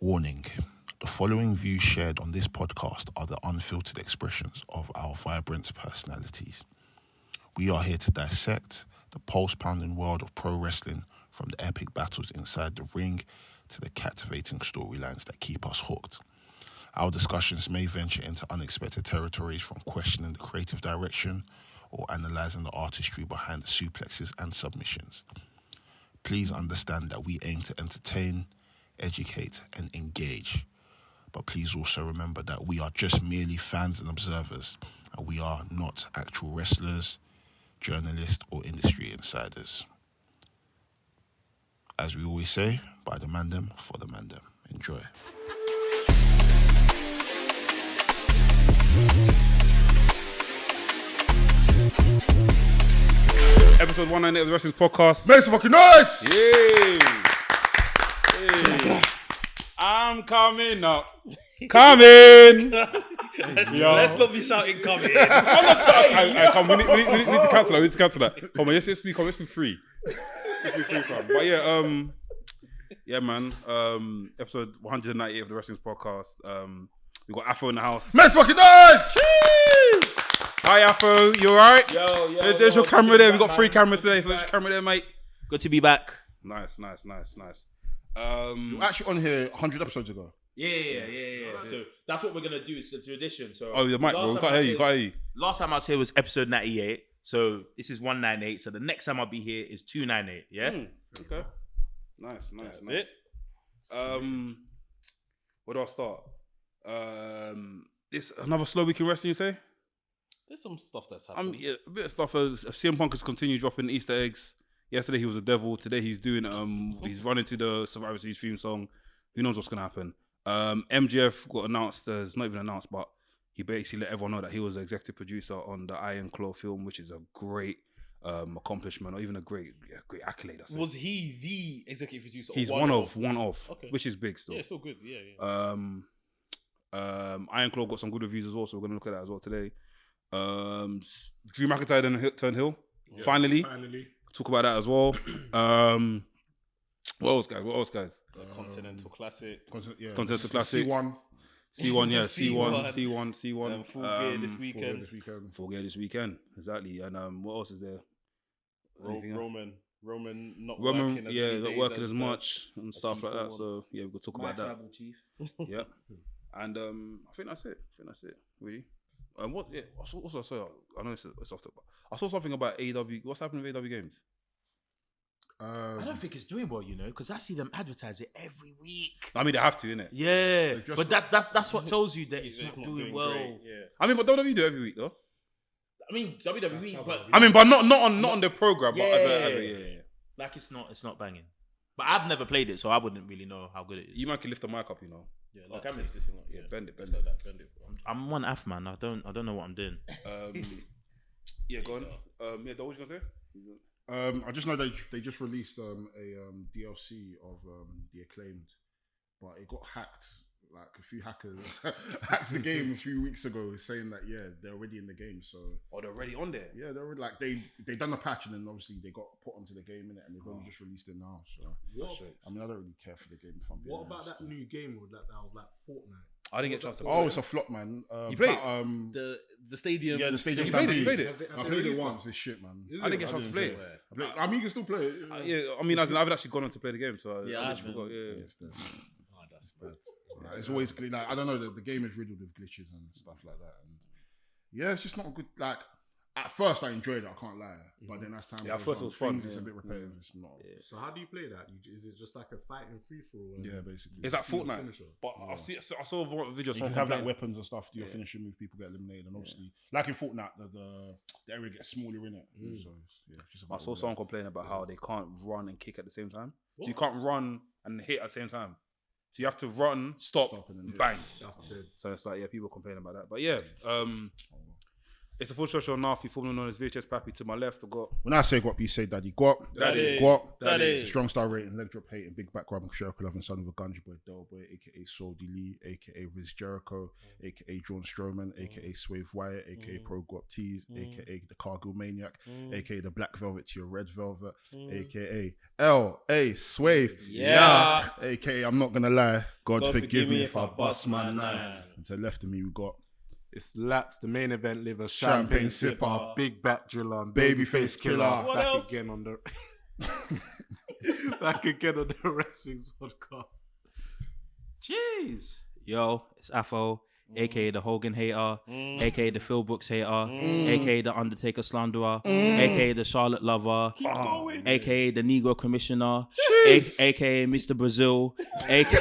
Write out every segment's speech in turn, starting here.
Warning. The following views shared on this podcast are the unfiltered expressions of our vibrant personalities. We are here to dissect the pulse-pounding world of pro wrestling, from the epic battles inside the ring to the captivating storylines that keep us hooked. Our discussions may venture into unexpected territories, from questioning the creative direction or analysing the artistry behind the suplexes and submissions. Please understand that we aim to entertain, educate and engage. But please also remember that we are just merely fans and observers, and we are not actual wrestlers, journalists or industry insiders. As we always say, by the Mandem, for the Mandem. Enjoy. Episode 198 of the Wrestling's podcast. Make some fucking noise! Yay! Hey. I'm coming up. Coming! Let's not be shouting coming. I'm not shouting. Come, we need to cancel that. We need to cancel that. Come on, let's be free. Let's be free, fam. But yeah, man. Episode 198 of the Wrestling's podcast. We got Afro in the house. Make some fucking noise! Hi, Afro. You alright? Yo. There's your camera there. We got 3 cameras today, so there's your camera there, mate. Good to be back. Nice. You were actually on here 100 episodes ago. Yeah. So that's what we're gonna do. It's the tradition. So Oh, the mic, bro. We can't hear you. Last time I was here was episode 98. So this is 198. So the next time I'll be here is 298. Yeah. Okay. Nice. That's it. Where do I start? This another slow week in wrestling, you say? There's some stuff that's happening. Yeah, a bit of stuff. CM Punk has continued dropping Easter eggs. Yesterday he was a devil. Today he's doing he's running to the Survivor Series theme song. Who knows what's gonna happen? MJF got announced as, not even announced, but he basically let everyone know that he was the executive producer on the Iron Claw film, which is a great accomplishment, or even a great accolade. Was he the executive producer? He's one of, okay. which is big still. Yeah, still good. Yeah. Iron Claw got some good reviews as well, so we're gonna look at that as well today. Drew McIntyre then turned heel. Yeah, finally. Talk about that as well. What else, guys? Continental Classic. Continental Classic. C1. C1. Full gear this weekend. Full gear this weekend. Exactly. And what else is there? Roman not working as many not days working as as much and stuff like that. So yeah, we'll talk about that. Tribal chief. Yeah. And I think that's it. Really. What? Yeah. Also, I saw. I know it's off the. I saw something about AEW. What's happening with AEW games? I don't think it's doing well, because I see them advertise it every week. I mean, they have to, innit? Yeah, but that's what tells you that it's not doing well. Great, yeah. I mean, but WWE do every week though. I mean, WWE, but not on the program, but as a like it's not banging. But I've never played it, so I wouldn't really know how good it is. You might can lift the mic up, Yeah, like I'm lift this thing up. Yeah, bend it. Like that, bend it. I'm one F man. I don't know what I'm doing. Yeah, go on. Yeah, what was you gonna say? I just know they just released a DLC of the Acclaimed, but it got hacked. Like a few hackers hacked the game a few weeks ago, saying that they're already in the game. So they're already on there. Yeah, they're already, like they done a patch and then obviously they got put onto the game innit, and they've only just released it now. So I mean, I don't really care for the game. If I'm being what about honest. that new game that was like Fortnite? I didn't get a chance to play. Oh, it's a flop, man. You played it? The stadium. Yeah, the stadium. You played it? I played it once. It's shit, man. I didn't get a chance to play it. I mean, you can still play it. Yeah, I mean, I haven't actually gone on to play the game, so I haven't. forgot. Yeah. That's bad. It's always like, I don't know. The game is riddled with glitches and stuff like that, and yeah, it's just not good. Like at first, I enjoyed it. I can't lie, but then as time goes at first on, it was fun. It's a bit repetitive. It's not. So how do you play that? Is it just like a fighting free for all? Yeah, basically. It's like Fortnite, but I saw a video. You can have like weapons and stuff. Do your finishing move, people get eliminated, and obviously, like in Fortnite, the area gets smaller in it. So I saw someone complain about how they can't run and kick at the same time. So you can't run and hit at the same time. So you have to run, stop and then bang. That's good. So it's like, people complain about that. But yeah, It's a full stretch on Nafi, formerly known as VHS Pappy. To my left, I got When I say guap, you say daddy. Guap. Daddy. Guap. Daddy. It's a strong star rating, leg drop hating, big back rubbing, Sherka loving, son of a gunja boy, Del boy, aka Soul D Lee, aka Riz Jericho, aka John Strowman, aka Swerve Wyatt, aka Pro Guap Tees, aka the Cargill Maniac, aka the Black Velvet to your Red Velvet, aka L.A. Swerve. Yeah. Aka I'm not gonna lie, God forgive me if I bust my nine. And to the left of me we got It's Laps, the main event liver, Champagne champagne sipper, sipper, big back driller, and Babyface killer. What back else? again on the back again on the Wrestling's podcast. Jeez. Yo, it's Afo, aka the Hogan hater, aka the Phil Brooks hater, aka the Undertaker slanderer, aka the Charlotte lover, aka the Negro commissioner, aka Mr. Brazil, aka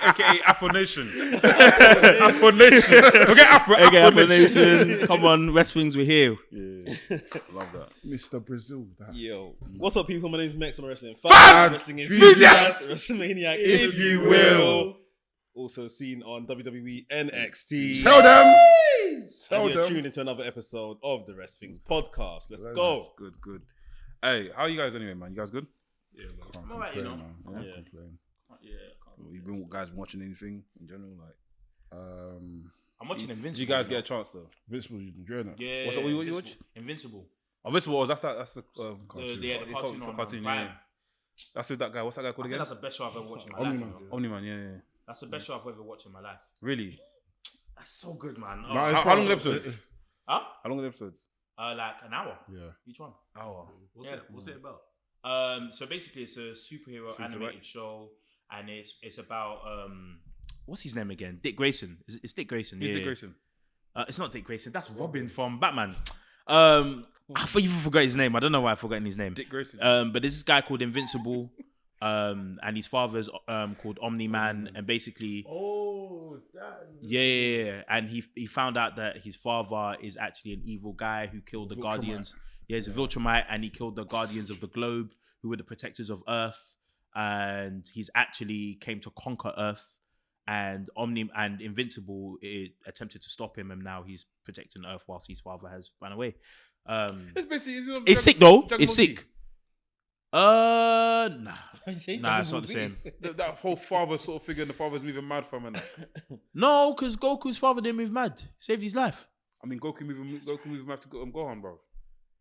AKA Afro Nation. Afro Nation. Okay, Afro Nation. Come on, Wrestlings, we're here. Love that. Mr. Brazil. That's Yo, what's up, people? My name's Max. I'm a wrestling Fan! fan, wrestling Enthusiast! enthusiast, WrestleManiac, If you will. Also seen on WWE NXT. Tell them. And Tell you're them. tuned into another episode of the WRESTHINGS podcast. Let's go. Good, good. Hey, how you guys anyway, man? You guys good? Yeah, man. Can't alright, you complain, know. man. Can't Yeah. complain. You been guys watching anything in general? Like, I'm watching Invincible. did you guys get a chance though? Invincible, you enjoying it? Yeah. What's up, what you watch? Invincible. Oh, this was that's the Cartoon. The cartoon on cartoon, Prime. yeah. That's with that guy. What's that guy I called think again? that's the best show I've ever watched in my Omni life. Man. you know. Omni Man, yeah. That's the best show I've ever watched in my life. Really? That's so good, man. No, Oh, it's How long are the possible. episodes? huh? How long are the episodes? Like an hour Yeah. each one. Hour. What's it about? So basically, it's a superhero Seems animated right. show, and it's about what's his name again? Dick Grayson. It's Dick Grayson. Who's yeah. Dick Grayson? It's not Dick Grayson. That's Robin from Batman. I even forgot his name. I don't know why I've forgotten his name. Dick Grayson. But there's this guy called Invincible, and his father's called Omni Man, and basically, Oh, that. yeah. And he found out that his father is actually an evil guy who killed the Viltrumite. Guardians. Yeah, he's a Viltrumite, and he killed the Guardians of the Globe, who were the protectors of Earth. And he's actually came to conquer Earth. And Omni and Invincible attempted to stop him, and now he's protecting Earth whilst his father has run away. It's basically It's sick though. Dragon It's Ball Z. sick. Nah, it's not the same. That whole father sort of figure, and the father's moving mad from and No, because Goku's father didn't move mad. Saved his life. I mean, Goku moving mad to Gohan, bro.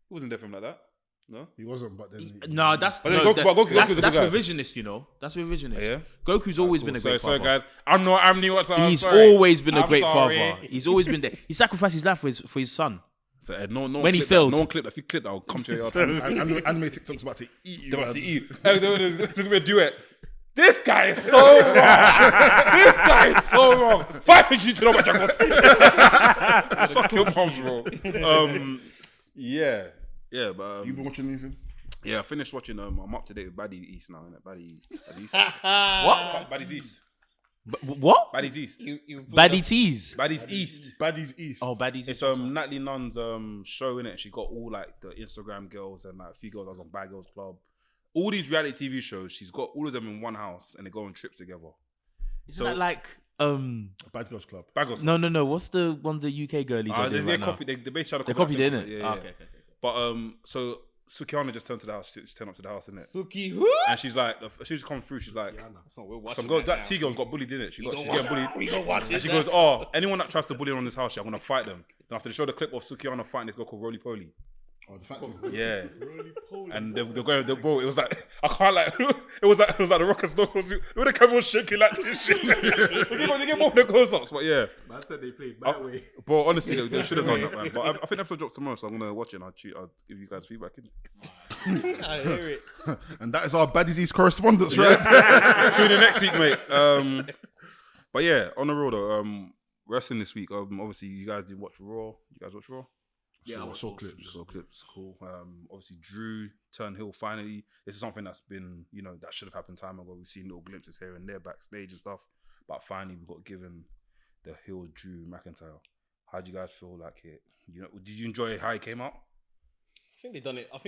He wasn't there for him like that. No. He wasn't, but then. No, that's But then no, Goku's that's a good guy. revisionist. You know, that's revisionist. Yeah? Goku's always been a great sorry, father. guys. I'm new. What's up? He's sorry. always been a I'm great sorry. father. He's always been there. He sacrificed his life for his son. So, no When he clip failed. that. No one clip that. If you clip that, I'll come to your yard. Anime TikTok's about to eat you. They're about man. to eat. There's gonna be a duet. This guy is so wrong. This guy is so wrong. 5 inches you to know what Jack wants. Suck your moms, bro. Yeah, but You been watching anything? yeah, I finished watching. I'm up to date with Baddie East now. Innit? Baddie East. What? Baddie's East. What? Baddie's East. Baddie Tees. Baddie's East. Baddies East. Oh, Baddie's. It's Natalie Nunn's show in it. She got all like the Instagram girls and like a few girls that was on Bad Girls Club. All these reality TV shows, she's got all of them in one house and they go on trips together. Isn't so- that like Bad Girls Club. Bad Girls No. What's the one the UK girlies are They doing right now? copied. They basically tried to They copy copied it, that innit? same Oh, concept, okay. But so Sukiana just turned to the house. She turned up to the house, innit? Suki, who? And she's like, she just come through. She's like, some girl, that T girl got bullied, didn't it? She's getting bullied. We gonna watch And she goes, oh, anyone that tries to bully her on this house, I'm gonna fight them. Then after they show the clip of Sukiana fighting this girl called Roly Poly. Oh, the fact Yeah. And they're going, bro, it was like, I can't like, it was like the Rocker Stone. When the camera was shaking like this shit. They get more of the close-ups, but yeah. Man said they played my way. But honestly, they should have done that, man. But I think the episode drops tomorrow, so I'm gonna watch it and I'll give you guys feedback. I hear it. And that is our Baddies East correspondence, right? Tune in next week, mate. But yeah, on the road though, wrestling this week. Obviously, you guys did watch Raw. You guys watch Raw? Yeah, I saw clips. Saw clips, cool. Obviously, Drew turned heel finally. This is something that's been, that should have happened time ago. We've seen little glimpses here and there backstage and stuff, but finally we got given the heel Drew McIntyre. How do you guys feel like it? Did you enjoy how he came out? I think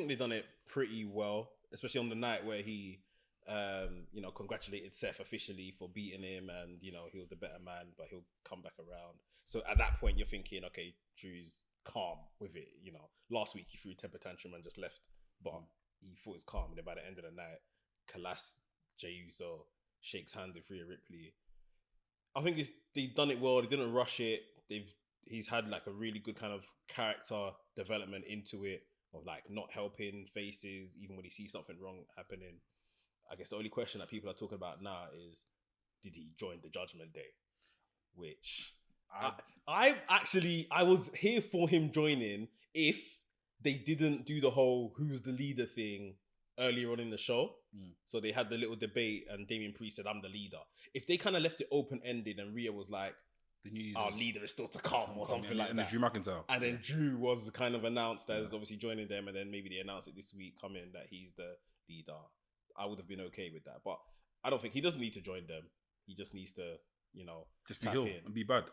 they done it pretty well, especially on the night where he congratulated Seth officially for beating him, and he was the better man, but he'll come back around. So at that point, you're thinking, okay, Drew's calm with it. Last week he threw a temper tantrum and just left, but he thought it was calm. And then by the end of the night, Kalas, Jey Uso shakes hands with Rhea Ripley. I think they've done it well. They didn't rush it. He's had like a really good kind of character development into it, of like not helping faces even when he sees something wrong happening. I guess the only question that people are talking about now is, did he join the Judgment Day? Which I was here for him joining if they didn't do the whole who's the leader thing earlier on in the show. So they had the little debate and Damian Priest said, I'm the leader. If they kind of left it open-ended and Rhea was like, our leader is still to come or something like that. Drew McIntyre. And then Drew was kind of announced as obviously joining them, and then maybe they announced it this week coming that he's the leader. I would have been okay with that. But I don't think he doesn't need to join them. He just needs to, just be heel and be bad.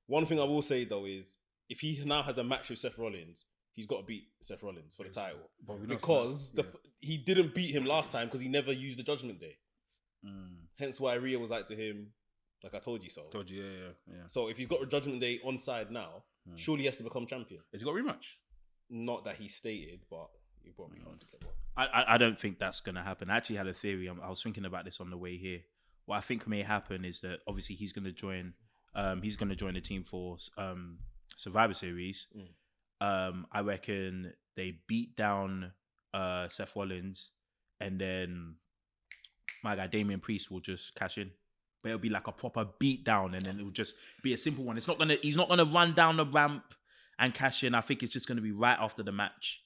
One thing I will say though is if he now has a match with Seth Rollins, he's got to beat Seth Rollins for the title. Because he didn't beat him last time because he never used the Judgment Day. Hence why Rhea was like to him, like, I told you so. Told you, yeah. So if he's got a Judgment Day on side now, surely he has to become champion. Has he got a rematch? Not that he stated, but he probably hard to get one. I don't think that's going to happen. I actually had a theory. I was thinking about this on the way here. What I think may happen is that obviously he's going to join the team for Survivor Series. I reckon they beat down Seth Rollins, and then my guy Damian Priest will just cash in. But it'll be like a proper beat down, and then it'll just be a simple one. He's not gonna run down the ramp and cash in. I think it's just gonna be right after the match.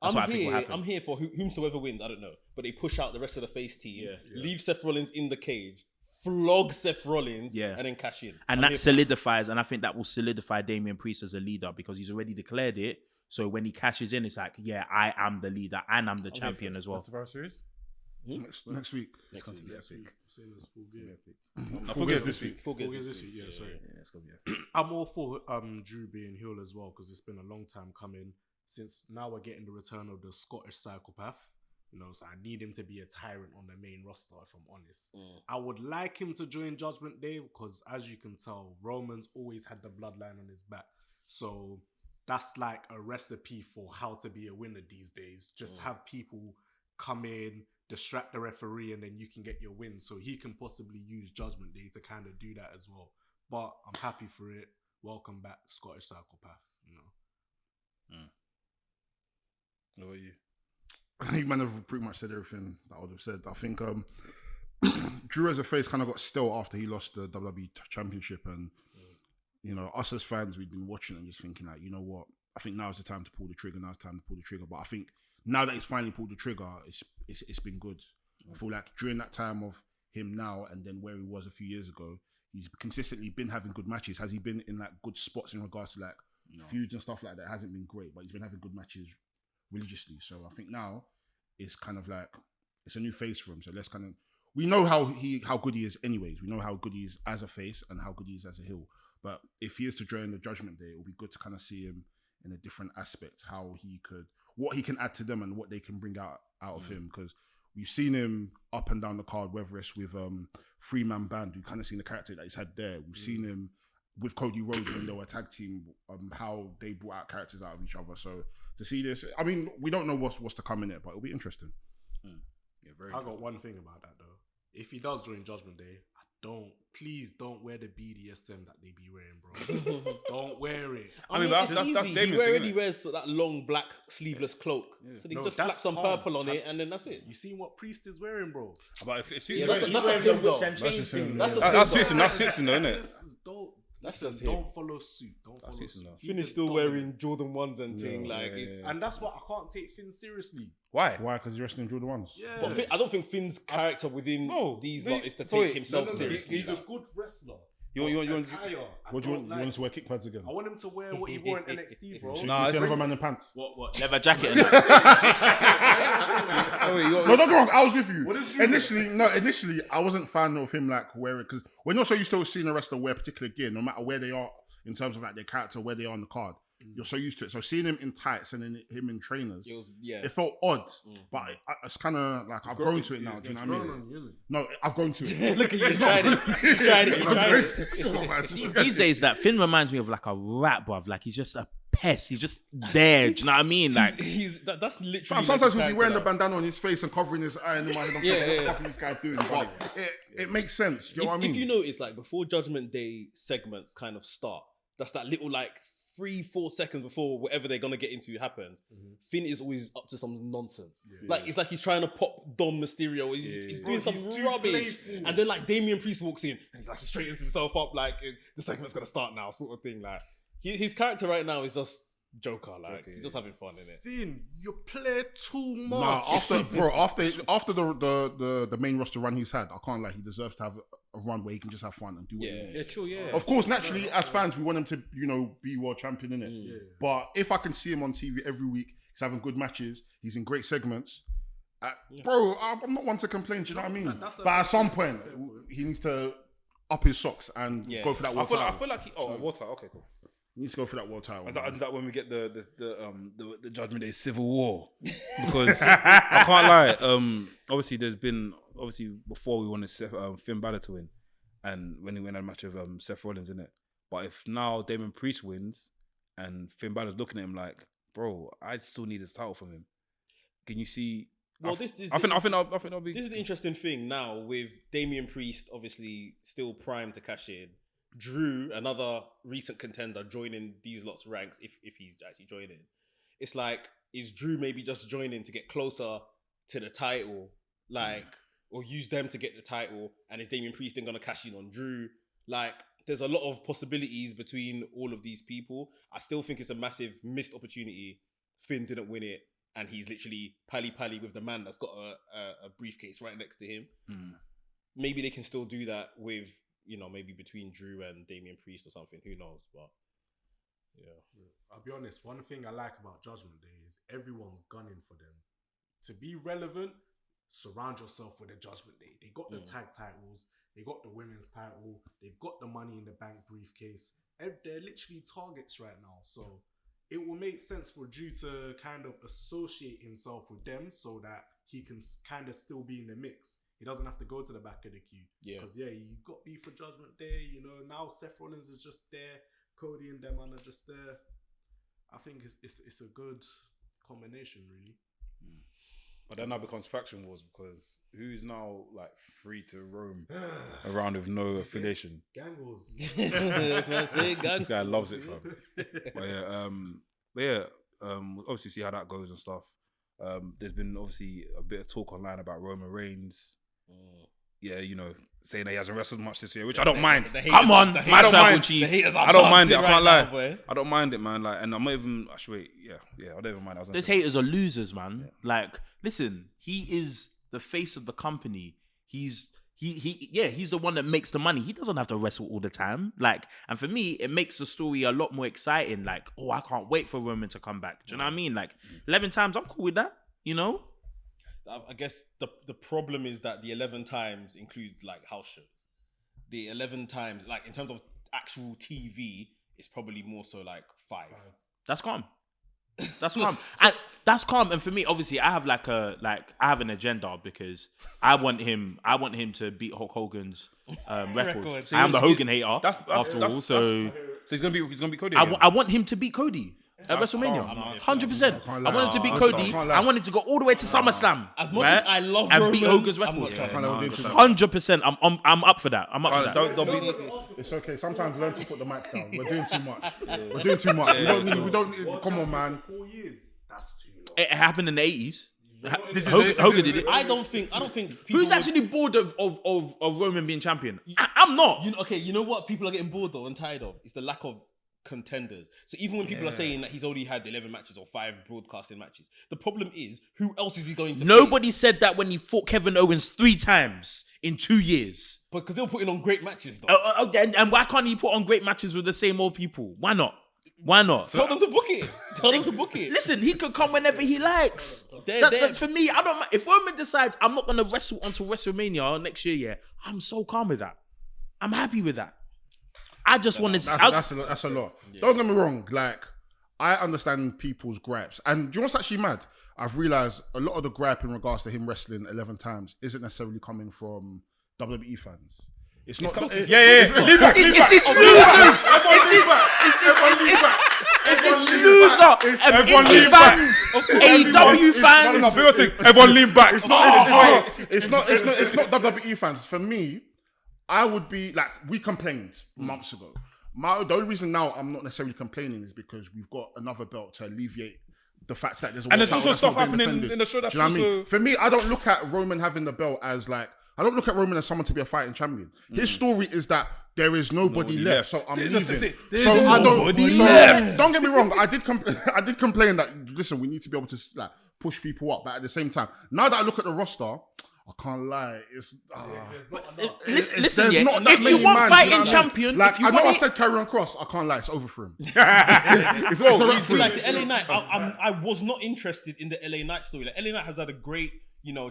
That's what I think will happen. I'm here for whomsoever wins. I don't know, but they push out the rest of the face team, leave Seth Rollins in the cage, flog Seth Rollins, and then cash in. And that solidifies, and I think that will solidify Damian Priest as a leader because he's already declared it. So when he cashes in, it's like, I am the leader and I'm the champion as well. Survivor Series? Next week. It's going to be epic. Same as Full Gear. Full Gear this week. Full Gear this week. Yeah, sorry. Yeah, it's going to be epic. I'm all for Drew being heel as well because it's been a long time coming since now we're getting the return of the Scottish psychopath. So I need him to be a tyrant on the main roster, if I'm honest. I would like him to join Judgment Day because, as you can tell, Roman's always had the bloodline on his back. So that's like a recipe for how to be a winner these days. Just have people come in, distract the referee, and then you can get your win. So he can possibly use Judgment Day to kind of do that as well. But I'm happy for it. Welcome back, Scottish psychopath. What about you? I think man have pretty much said everything that I would have said. I think Drew as a face kind of got stale after he lost the WWE Championship, and us as fans, we've been watching and just thinking like, you know what? I think now's the time to pull the trigger. But I think now that he's finally pulled the trigger, it's been good. I feel like during that time of him now and then where he was a few years ago, he's consistently been having good matches. Has he been in like good spots in regards to like feuds and stuff like that? It hasn't been great, but he's been having good matches religiously. So I think now it's kind of like it's a new phase for him. So let's kind of, we know how good he is anyways. We know how good he is as a face and how good he is as a heel. But if he is to join the Judgment Day, it will be good to kind of see him in a different aspect, what he can add to them and what they can bring out of him. Because we've seen him up and down the card, whether it's with Three-Man Band, we've kind of seen the character that he's had there. We've seen him with Cody Rhodes when they were a tag team, how they brought out characters out of each other. So to see this, I mean, we don't know what's to come in it, but it'll be interesting. Yeah, very. I got one thing about that though. If he does join Judgment Day, please don't wear the BDSM that they be wearing, bro. Don't wear it. I mean, that's Damien's he thing, already wears that long black sleeveless cloak. Yeah. So they No, just that's slap some calm. purple on it and then that's it. You seen what Priest is wearing, bro? But if it suits Yeah, him, that's just him though. and chains thing. That's just that him, suits him. though. That suits him, though, innit? That's just him. Don't follow suit. Don't follow suits suit. him, though. Finn is still wearing Jordan 1s and thing. And that's what I can't take Finn seriously. Why? Why? Because he's wrestling Jordan ones. Yeah. But I don't think Finn's character within these lot is to take himself seriously. He's a good wrestler. You want? What do you want him to wear kick pads again? I want him to wear what he wore in NXT, bro. Nah, you see another man in pants. What? Leather jacket and No, don't get me wrong. I was with you. What did you Initially, I wasn't a fan of him like wearing, because we're not so used to seeing a wrestler wear particular gear, no matter where they are in terms of like their character, where they are on the card. You're so used to it. So seeing him in tights and then him in trainers, It was, yeah. it felt odd. But it's kind of like I've grown to it now. Do you know what I mean? No, I've grown to it. Look at you, tried it. You tried it. You tried it. These days, that Finn reminds me of like a rat, bruv. Like he's just a pest. He's just there. Do you know what I mean? Like That's literally. Sometimes like he'll be wearing the bandana on his face and covering his eye, and what the fuck is this guy doing? But it makes sense. Do you know what I mean? If you notice, like before Judgment Day segments kind of start, that's that little like 3-4 seconds before whatever they're gonna get into happens. Finn is always up to some nonsense. Like it's like he's trying to pop Dom Mysterio. He's doing some rubbish, and then like Damian Priest walks in and he's like he straightens himself up like the segment's gonna start now, sort of thing. Like his character right now is just Joker. Like he's just having fun in it. Finn, you play too much. Nah, after the main roster run he's had, I can't lie, he deserves to have a run where he can just have fun and do what he wants. Yeah, true, yeah. Of course, naturally, as fans, we want him to, be world champion, innit? Yeah. But if I can see him on TV every week, he's having good matches, he's in great segments, bro, I'm not one to complain, do you know what I mean? But at some point, he needs to up his socks and go for that world title. I feel like water. Okay, cool. He needs to go for that world title. Is that when we get the Judgment Day Civil War? Because I can't lie. Obviously, there's been before we wanted Finn Balor to win, and when he went a match of Seth Rollins in it. But if now Damon Priest wins and Finn Balor's looking at him like, bro, I still need this title from him. Can you see? Well, I think I'll be. This is the interesting thing now with Damian Priest, obviously still primed to cash in. Drew, another recent contender, joining these lots' ranks if he's actually joining. It's like, is Drew maybe just joining to get closer to the title, like, or use them to get the title? And is Damian Priest then going to cash in on Drew? Like, there's a lot of possibilities between all of these people. I still think it's a massive missed opportunity. Finn didn't win it, and he's literally pally with the man that's got a briefcase right next to him. Maybe they can still do that with, maybe between Drew and Damian Priest or something. Who knows? But yeah. I'll be honest. One thing I like about Judgment Day is everyone's gunning for them. To be relevant, surround yourself with a Judgment Day. They got the tag titles. They got the women's title. They've got the Money in the Bank briefcase. They're literally targets right now. So it will make sense for Drew to kind of associate himself with them so that he can kind of still be in the mix. He doesn't have to go to the back of the queue. Because, you got beef for Judgment Day. Now Seth Rollins is just there. Cody and them are just there. I think it's a good combination, really. But that now becomes faction wars because who's now like free to roam around with no affiliation? Gang wars. That's what I say, gang. This guy loves it, fam. Obviously see how that goes and stuff. There's been obviously a bit of talk online about Roman Reigns. Yeah, saying that he hasn't wrestled much this year, which I don't mind. Come on, I don't mind. I don't mind it. I can't lie. I don't mind it, man. Like, and I'm not even. Actually, wait, yeah, I don't even mind. Those haters are losers, man. Yeah. Like, listen, he is the face of the company. He's the one that makes the money. He doesn't have to wrestle all the time. Like, and for me, it makes the story a lot more exciting. Like, I can't wait for Roman to come back. Do you know what I mean? Like, 11 times, I'm cool with that. I guess the problem is that the 11 times includes like house shows. The 11 times, like in terms of actual TV, it's probably more so like 5. That's calm. That's calm. And that's calm. And for me, obviously, I have I have an agenda because I want him to beat Hulk Hogan's record. So I am the Hogan hater. After all, so he's gonna be Cody. I want him to beat Cody. At WrestleMania, 100%. I want him to beat Cody. I want him to go all the way to SummerSlam. As much as I love and Roman, beat Hogan's record. 100%. I'm up for that. I'm up for that. Don't be. It's okay. Sometimes learn to put the mic down. We're doing too much. We're doing too much. We don't need. Come on, man. 4 years. That's too long. It happened in the 80s. Hogan did it. I don't think people Who's actually bored of Roman being champion? I'm not. You know what people are getting bored of and tired of? It's the lack of contenders. So even when people are saying that he's only had 11 matches or 5 broadcasting matches, the problem is, who else is he going to Nobody face? said that when he fought Kevin Owens 3 times in 2 years. Because they were putting on great matches though. And why can't he put on great matches with the same old people? Why not? Tell them to book it. Listen, he could come whenever he likes. For me, I don't. If Roman decides I'm not gonna wrestle until WrestleMania next year, I'm so calm with that. I'm happy with that. I just want to. That's a lot. Yeah. Don't get me wrong. Like, I understand people's gripes. And do you know what's actually mad? I've realised a lot of the gripe in regards to him wrestling 11 times isn't necessarily coming from WWE fans. It's not. Yeah. It's these losers. It's this loser. Indie fans, AEW fans. Everyone lean back. It's not WWE fans. For me, I would be like, we complained months ago. The only reason now I'm not necessarily complaining is because we've got another belt to alleviate the fact that there's also stuff happening in the show that's Do you know what I mean? also... For me, I don't look at Roman having the belt as like, I don't look at Roman as someone to be a fighting champion. His story is that there is nobody left, so I'm leaving. So I don't. Don't get me wrong. I did complain that, listen, we need to be able to like push people up, but at the same time, now that I look at the roster, I can't lie. It's listen. if you want fighting champion, like if you I know want I said Karrion Kross, I can't lie. It's over for him. it's over for him. Like the LA Knight, I was not interested in the LA Knight story. Like LA Knight has had a great,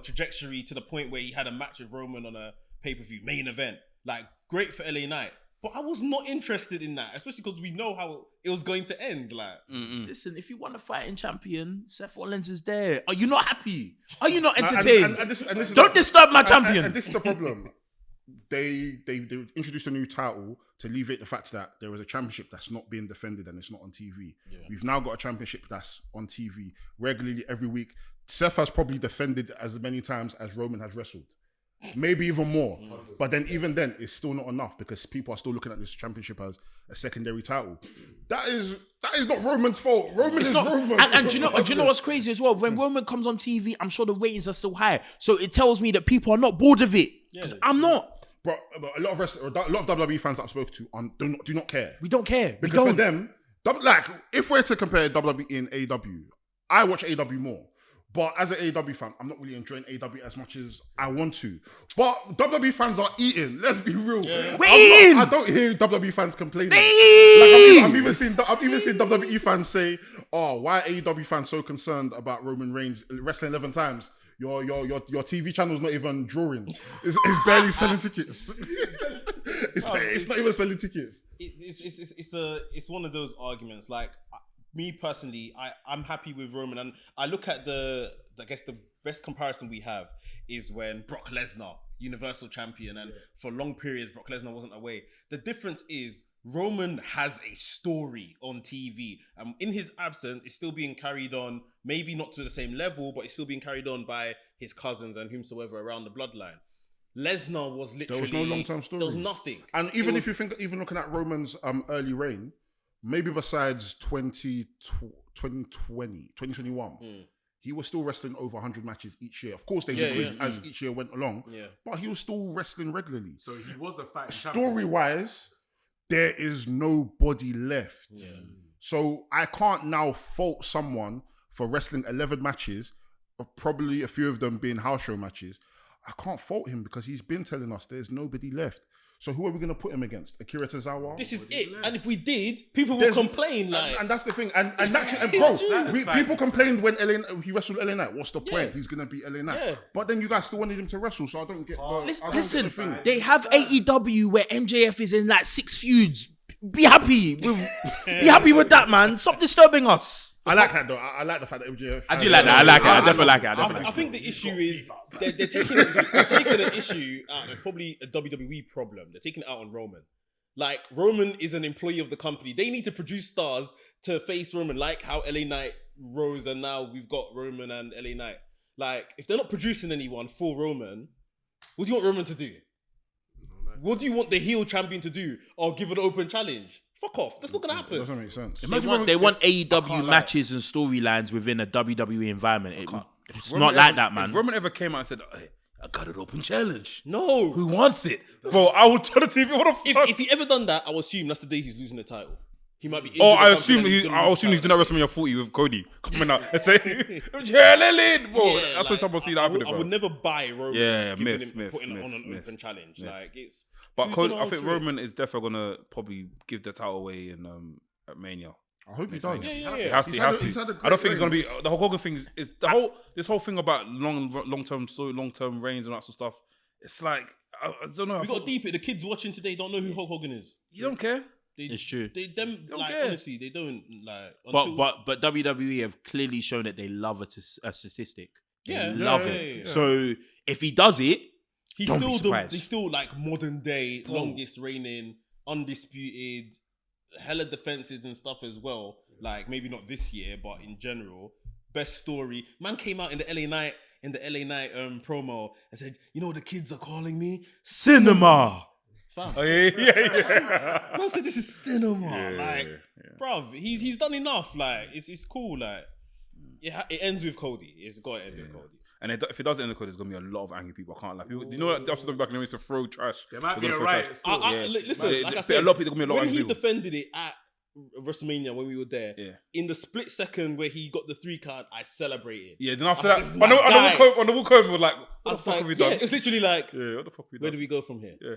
trajectory to the point where he had a match with Roman on a pay-per-view main event. Like, great for LA Knight. But I was not interested in that, especially because we know how it was going to end. Like, listen, if you want a fighting champion, Seth Rollins is there. Are you not happy? Are you not entertained? And this is Don't disturb my champion. And this is the problem. They introduced a new title to alleviate the fact that there is a championship that's not being defended and it's not on TV. Yeah. We've now got a championship that's on TV regularly every week. Seth has probably defended as many times as Roman has wrestled. Maybe even more. But then even then, it's still not enough because people are still looking at this championship as a secondary title. That is not Roman's fault. Roman is Roman. And do you know what's crazy as well? When Roman comes on TV, I'm sure the ratings are still high. So it tells me that people are not bored of it. Because I'm not. But a lot of WWE fans that I've spoken to do not care. We don't care. Because for them, like, if we're to compare WWE and AEW, I watch AEW more. But as an AEW fan, I'm not really enjoying AEW as much as I want to. But WWE fans are eating. Let's be real. Yeah. We're eating. I don't hear WWE fans complaining. Like, I've even seen WWE fans say, "Oh, why are AEW fans so concerned about Roman Reigns wrestling 11 times? Your TV channel's not even drawing. It's barely selling tickets. it's not even selling tickets. It's one of those arguments. Like, me personally, I'm happy with Roman, and I look at I guess the best comparison we have is when Brock Lesnar, Universal Champion, and for long periods Brock Lesnar wasn't away. The difference is Roman has a story on TV, and in his absence, it's still being carried on. Maybe not to the same level, but it's still being carried on by his cousins and whomsoever around the bloodline. Lesnar was literally... There was no long-term story. There was nothing. And even if you think, even looking at Roman's early reign, maybe besides 2021, he was still wrestling over 100 matches each year. Of course, they decreased as each year went along, but he was still wrestling regularly. So he was a fighting champion. Story-wise, there is nobody left. Yeah. So I can't now fault someone for wrestling 11 matches, probably a few of them being house show matches. I can't fault him because he's been telling us there's nobody left. So who are we going to put him against? Akira Tozawa? This is it. And if we did, people will complain. And that's the thing. And naturally, bro, people complained when he wrestled LA Knight. What's the point? He's going to beat LA Knight. Yeah. But then you guys still wanted him to wrestle, so I don't get Listen, they have AEW where MJF is in like 6 feuds. Be happy with that, man. Stop disturbing us. I like that though. I like the fact that MJF. I do like that. I like it. I definitely like it. I think the issue is they're taking an issue out. It's probably a WWE problem. They're taking it out on Roman. Like, Roman is an employee of the company. They need to produce stars to face Roman, like how LA Knight rose, and now we've got Roman and LA Knight. Like, if they're not producing anyone for Roman, what do you want Roman to do? What do you want the heel champion to do? Or give an open challenge? Fuck off. That's not going to happen. It doesn't make sense. They want AEW matches and storylines within a WWE environment. It's not like that, man. If Roman ever came out and said, "Hey, I got an open challenge. No. Who wants it? Bro, I will tell the TV, what the fuck? If he ever done that, I would assume that's the day he's losing the title. He might be injured. I assume he's doing that WrestleMania 40 with Cody coming out and saying, Lilith, bro. Yeah, that's what time I see that happening. I would never buy Roman. Putting on an open challenge. Myth. Like, it's. But Cody, I think Roman is definitely gonna probably give the title away in at Mania. I hope he does. Yeah. He has to. I don't think it's gonna be the Hulk Hogan thing. Is this whole thing about long term reigns and that sort of stuff. It's like I don't know. We got deep it. The kids watching today don't know who Hulk Hogan is. You don't care. It's true. They them Don't like care. honestly, they don't like. Until, But WWE have clearly shown that they love a statistic. They Yeah, love yeah, it. yeah. So if he does it, he's don't be still surprised. he's still like modern day, longest reigning, undisputed, hella defenses and stuff as well. Like maybe not this year, but in general, best story. Man came out in the LA Night promo and said, "You know what the kids are calling me? Cinema." Fam. Oh yeah. Man said this is cinema. Yeah, like, yeah. bruv, he's done enough. Like, it's cool. Like, it ends with Cody. It's got to end with Cody. And if it does end the code, there's gonna be a lot of angry people. I can't lie. People, do you know what? After back, they used to throw trash. There might They're be a gonna throw riot trash. still. Listen, like I But said, a lot of people gonna be a lot when of he angry people. defended it at WrestleMania when we were there, Yeah. in the split second where he got the 3 count, I celebrated. Yeah. Then after I that, was on like, the this is my guy. on the walk home, we were like, I what the was fuck like, have we done? yeah, it's literally like, Yeah, what the fuck have we where done? do we go from here? Yeah.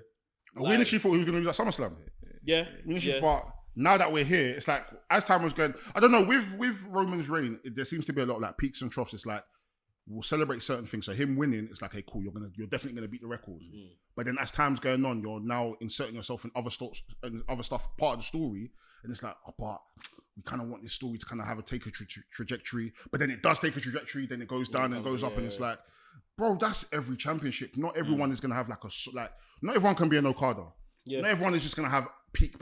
We initially thought he was going to do that SummerSlam. Yeah, We initially yeah. But now that we're here, it's like, as time was going, I don't know, with Roman's reign, there seems to be a lot of like peaks and troughs. It's like, we'll celebrate certain things. So him winning, it's like, hey, cool, you're definitely going to beat the record. But then as time's going on, you're now inserting yourself in other stuff, part of the story. And it's like, oh, but we kind of want this story to kind of have a trajectory. But then it does take a trajectory, then it goes down and goes up. And it's like, bro, that's every championship. Not everyone is going to have not everyone can be an Okada. Yeah. Not everyone is just going to have peak.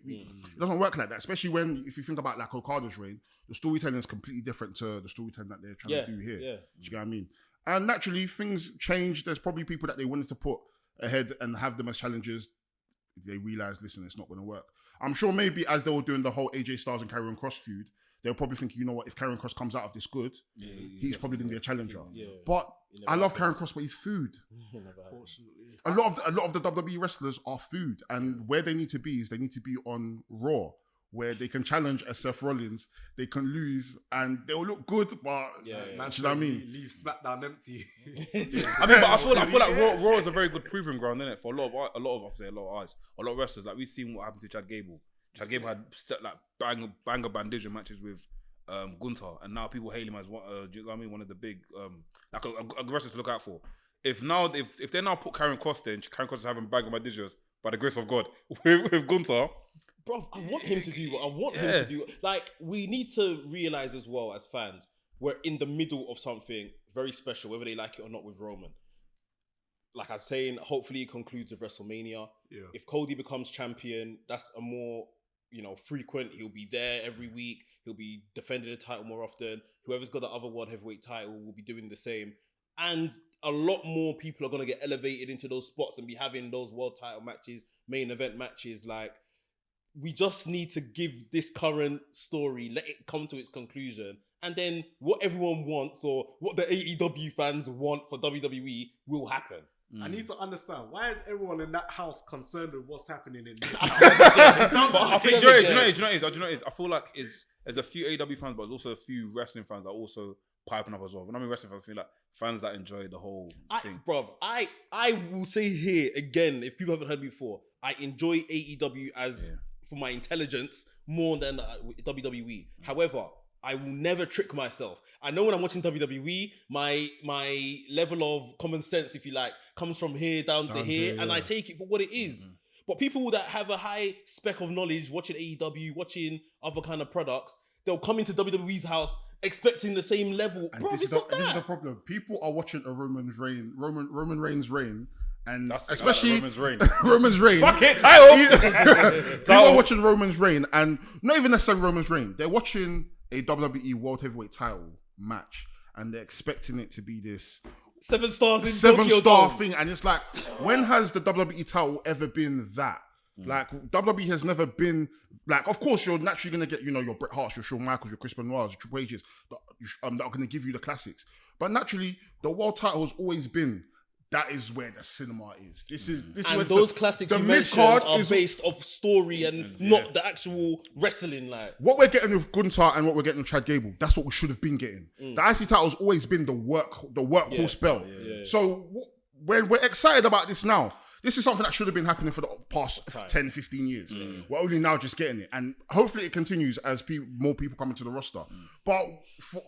It doesn't work like that, especially if you think about like Okada's reign, the storytelling is completely different to the storytelling that they're trying to do here. Yeah. Do you get what I mean? And naturally, things change. There's probably people that they wanted to put ahead and have them as challengers. They realize, listen, it's not going to work. I'm sure maybe as they were doing the whole AJ Styles and Karrion Kross feud, they'll probably think, you know what, if Karrion Kross comes out of this good, he's probably going to be a challenger. Yeah. But I love Karrion Kross, but he's food. Unfortunately. A lot of the WWE wrestlers are food, and where they need to be is they need to be on Raw, where they can challenge a Seth Rollins, they can lose, and they'll look good, but Yeah. do you know what I mean? Leave SmackDown empty. I mean, but I feel like Raw is a very good proving ground, isn't it? For a lot of eyes, a lot of wrestlers. Like we've seen what happened to Chad Gable. Chad Gable had banger bandition matches with Gunther, and now people hail him as one. Do you know what I mean? One of the big like a wrestler to look out for. If they now put Karrion Kross there, and Karrion Kross is having banger bandages by the grace of God with Gunther. Bro, I want him to do what I want him to do. Like, we need to realize as well as fans, we're in the middle of something very special, whether they like it or not with Roman. Like I'm saying, hopefully it concludes with WrestleMania. Yeah. If Cody becomes champion, that's a more, frequent. He'll be there every week. He'll be defending the title more often. Whoever's got the other world heavyweight title will be doing the same. And a lot more people are going to get elevated into those spots and be having those world title matches, main event matches. Like, we just need to give this current story, let it come to its conclusion. And then what everyone wants or what the AEW fans want for WWE will happen. I need to understand, why is everyone in that house concerned with what's happening in this But I think, do you know what it is? I feel like there's a few AEW fans, but there's also a few wrestling fans that are also piping up as well. When I mean wrestling fans, I feel like fans that enjoy the whole thing. I will say here again, if people haven't heard me before, I enjoy AEW for my intelligence more than WWE. However, I will never trick myself. I know when I'm watching WWE, my level of common sense, if you like, comes from here down to here, and I take it for what it is. But people that have a high spec of knowledge, watching AEW, watching other kind of products, they'll come into WWE's house expecting the same level. And Bro, this it's is not this is the that. problem. People are watching a Roman Reigns reign, and That's especially Roman's reign. Roman's reign. Fuck it, title. People are watching Roman's reign, and not even necessarily Roman's reign. They're watching a WWE World Heavyweight Title match, and they're expecting it to be this 7 stars in Tokyo 7-star Dome. thing, and it's like, when has the WWE title ever been that? Like, WWE has never been like. Of course, you're naturally gonna get, your Bret Harts, your Shawn Michaels, your Chris Benoit's, your Triple H's that are gonna give you the classics. But naturally, the world title has always been. That is where the cinema is. This is And where those classics the you mid mentioned card are is based off story and not the actual wrestling. Like, what we're getting with Gunther and what we're getting with Chad Gable. That's what we should have been getting. The IC title has always been the workhorse belt. So we're excited about this now. This is something that should have been happening for the past 10, 15 years. We're only now just getting it. And hopefully it continues as more people come into the roster. But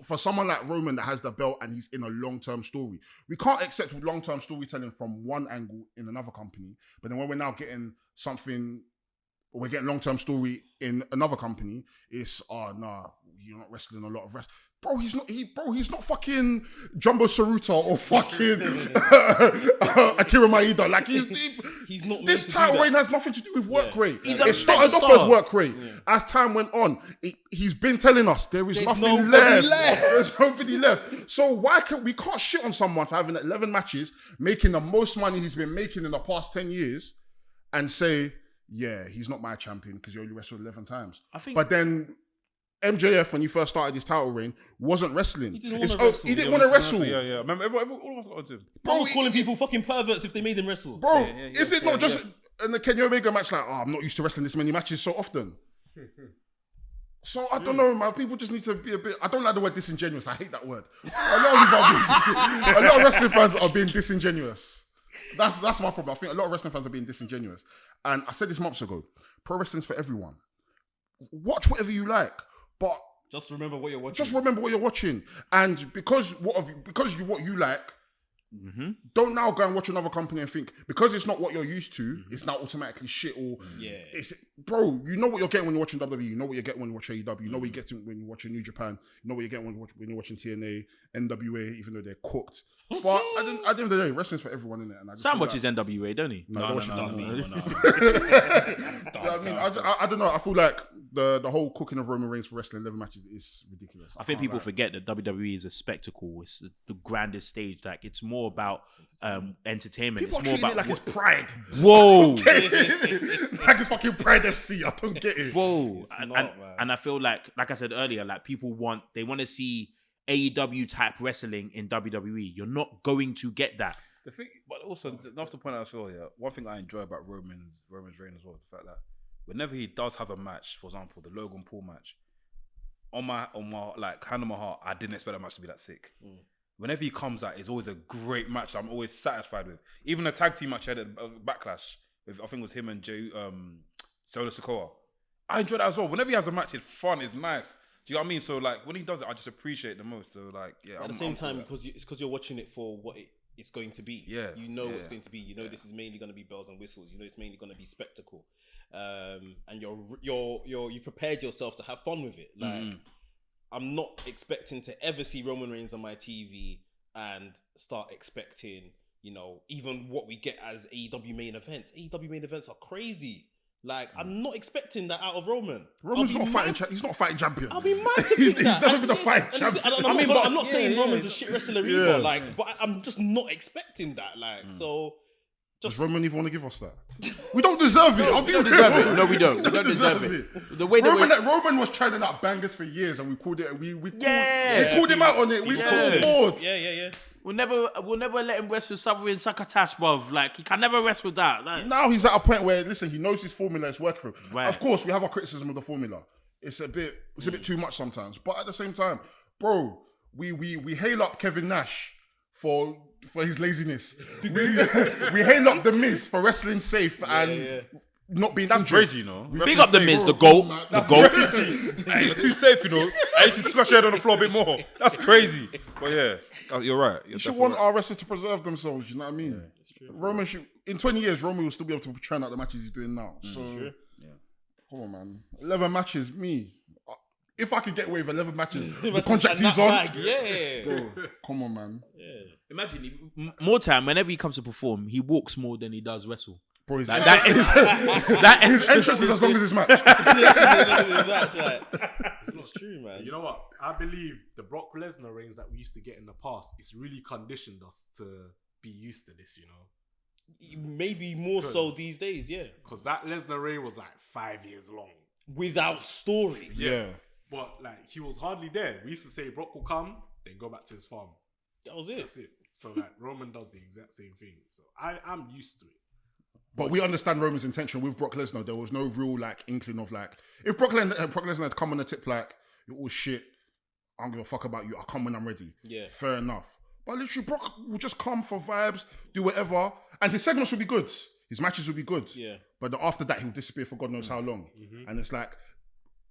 for someone like Roman that has the belt and he's in a long-term story, we can't accept long-term storytelling from one angle in another company. But then when we're now getting something we're getting long-term story in another company. It's nah, you're not wrestling a lot of Bro, he's not fucking Jumbo Saruta or fucking Akira Maeda. Like He's not. This title reign has nothing to do with work rate. He's It a started megastar. off as work rate. As time went on, he's been telling us there's nothing nobody left. There's nobody left. So why can't shit on someone for having 11 matches, making the most money he's been making in the past 10 years, and say, yeah, he's not my champion because he only wrestled 11 times. But then MJF, when he first started his title reign, wasn't wrestling. He didn't want to wrestle. Yeah. Remember, all of us got to do. Bro was calling people fucking perverts if they made him wrestle. Bro, is it not just in the Kenny Omega match like, I'm not used to wrestling this many matches so often? So I don't know, man. People just need to be a bit. I don't like the word disingenuous. I hate that word. A lot of wrestling fans are being disingenuous. That's my problem. I think a lot of wrestling fans are being disingenuous. And I said this months ago. Pro wrestling's for everyone. Watch whatever you like. But just remember what you're watching. And because what you like, don't now go and watch another company and think because it's not what you're used to, it's now automatically shit or bro, you know what you're getting when you're watching WWE, you know what you're getting when you watch AEW, you know what you're getting when you're watching New Japan, you know what you're getting when you're watching TNA, NWA, even though they're cooked. But at the end of the day, wrestling's for everyone, innit? And Sam watches NWA, don't he? No. No. I mean, I don't know. I feel like the whole cooking of Roman Reigns for wrestling 11 matches is ridiculous. I think people forget that WWE is a spectacle. It's the grandest stage. Like it's more about entertainment. People it's are more treating about it like it's Pride. Whoa, Like it's fucking Pride FC. I don't get it. whoa. Man. And I feel like I said earlier, like people want to see AEW type wrestling in WWE. You're not going to get that. The thing, but also enough to point out as well. Yeah, one thing I enjoy about Roman's reign as well is the fact that whenever he does have a match, for example, the Logan Paul match, on my like hand on my heart, I didn't expect that match to be that sick. Whenever he comes out, it's always a great match. I'm always satisfied with. Even the tag team match I had at Backlash with, I think it was him and Jay Solo Sikoa. I enjoy that as well. Whenever he has a match, it's fun, it's nice. Do you know what I mean? So like when he does it, I just appreciate it the most. So like at the same time, because you're watching it for what it's going to be. Yeah, you know what's going to be. You know this is mainly going to be bells and whistles. You know it's mainly going to be spectacle, and you've prepared yourself to have fun with it. Like I'm not expecting to ever see Roman Reigns on my TV and start expecting, even what we get as AEW main events. AEW main events are crazy. Like, I'm not expecting that out of Roman. Roman's not fighting. He's not a fighting champion. I'll be mad to He's think that. never been a fighting champion. I'm not saying Roman's a shit wrestler either. Like, but I'm just not expecting that. Like, so. Does Roman even want to give us that? We don't deserve it. We don't deserve it. No, we don't. We don't deserve it. The way that Roman was trying out bangers for years, and we called it. We called him out on it. We said bored. Yeah. We'll never let him rest with Savary and Sakatash, bruv. Like, he can never rest with that. Like, now he's at a point where, listen, he knows his formula is working for him. Right. Of course, we have our criticism of the formula. It's a bit too much sometimes. But at the same time, bro, we hail up Kevin Nash for his laziness. We hail up The Miz for wrestling safe and not being injured. Crazy, you know. big up The Miz, the GOAT. The GOAT. Hey, you're too safe, you know. I need to smash your head on the floor a bit more. That's crazy. But yeah, you're right. You should want our wrestlers to preserve themselves, you know what I mean? Yeah, Roman should, in 20 years, Roman will still be able to churn out the matches he's doing now. So, come on, man. 11 matches, me. If I could get away with 11 matches, the contract he's on. Bro, come on, man. Yeah. Imagine, more time, whenever he comes to perform, he walks more than he does wrestle. Bro, his his entrance is as long as his match. It's true, man. You know what? I believe the Brock Lesnar reigns that we used to get in the past, it's really conditioned us to be used to this, Maybe more so these days, Because that Lesnar reign was like 5 years long. Without story. Yeah. But like, he was hardly there. We used to say Brock will come, then go back to his farm. That was it. That's it. So like, Roman does the exact same thing. So I'm used to it. But we understand Roman's intention with Brock Lesnar. There was no real like inkling of like, if Brock Lesnar had come on the tip like, you're all shit, I don't give a fuck about you, I'll come when I'm ready. Yeah. Fair enough. But literally Brock will just come for vibes, do whatever, and his segments will be good. His matches will be good. Yeah. But then after that, he'll disappear for God knows how long. Mm-hmm. And it's like,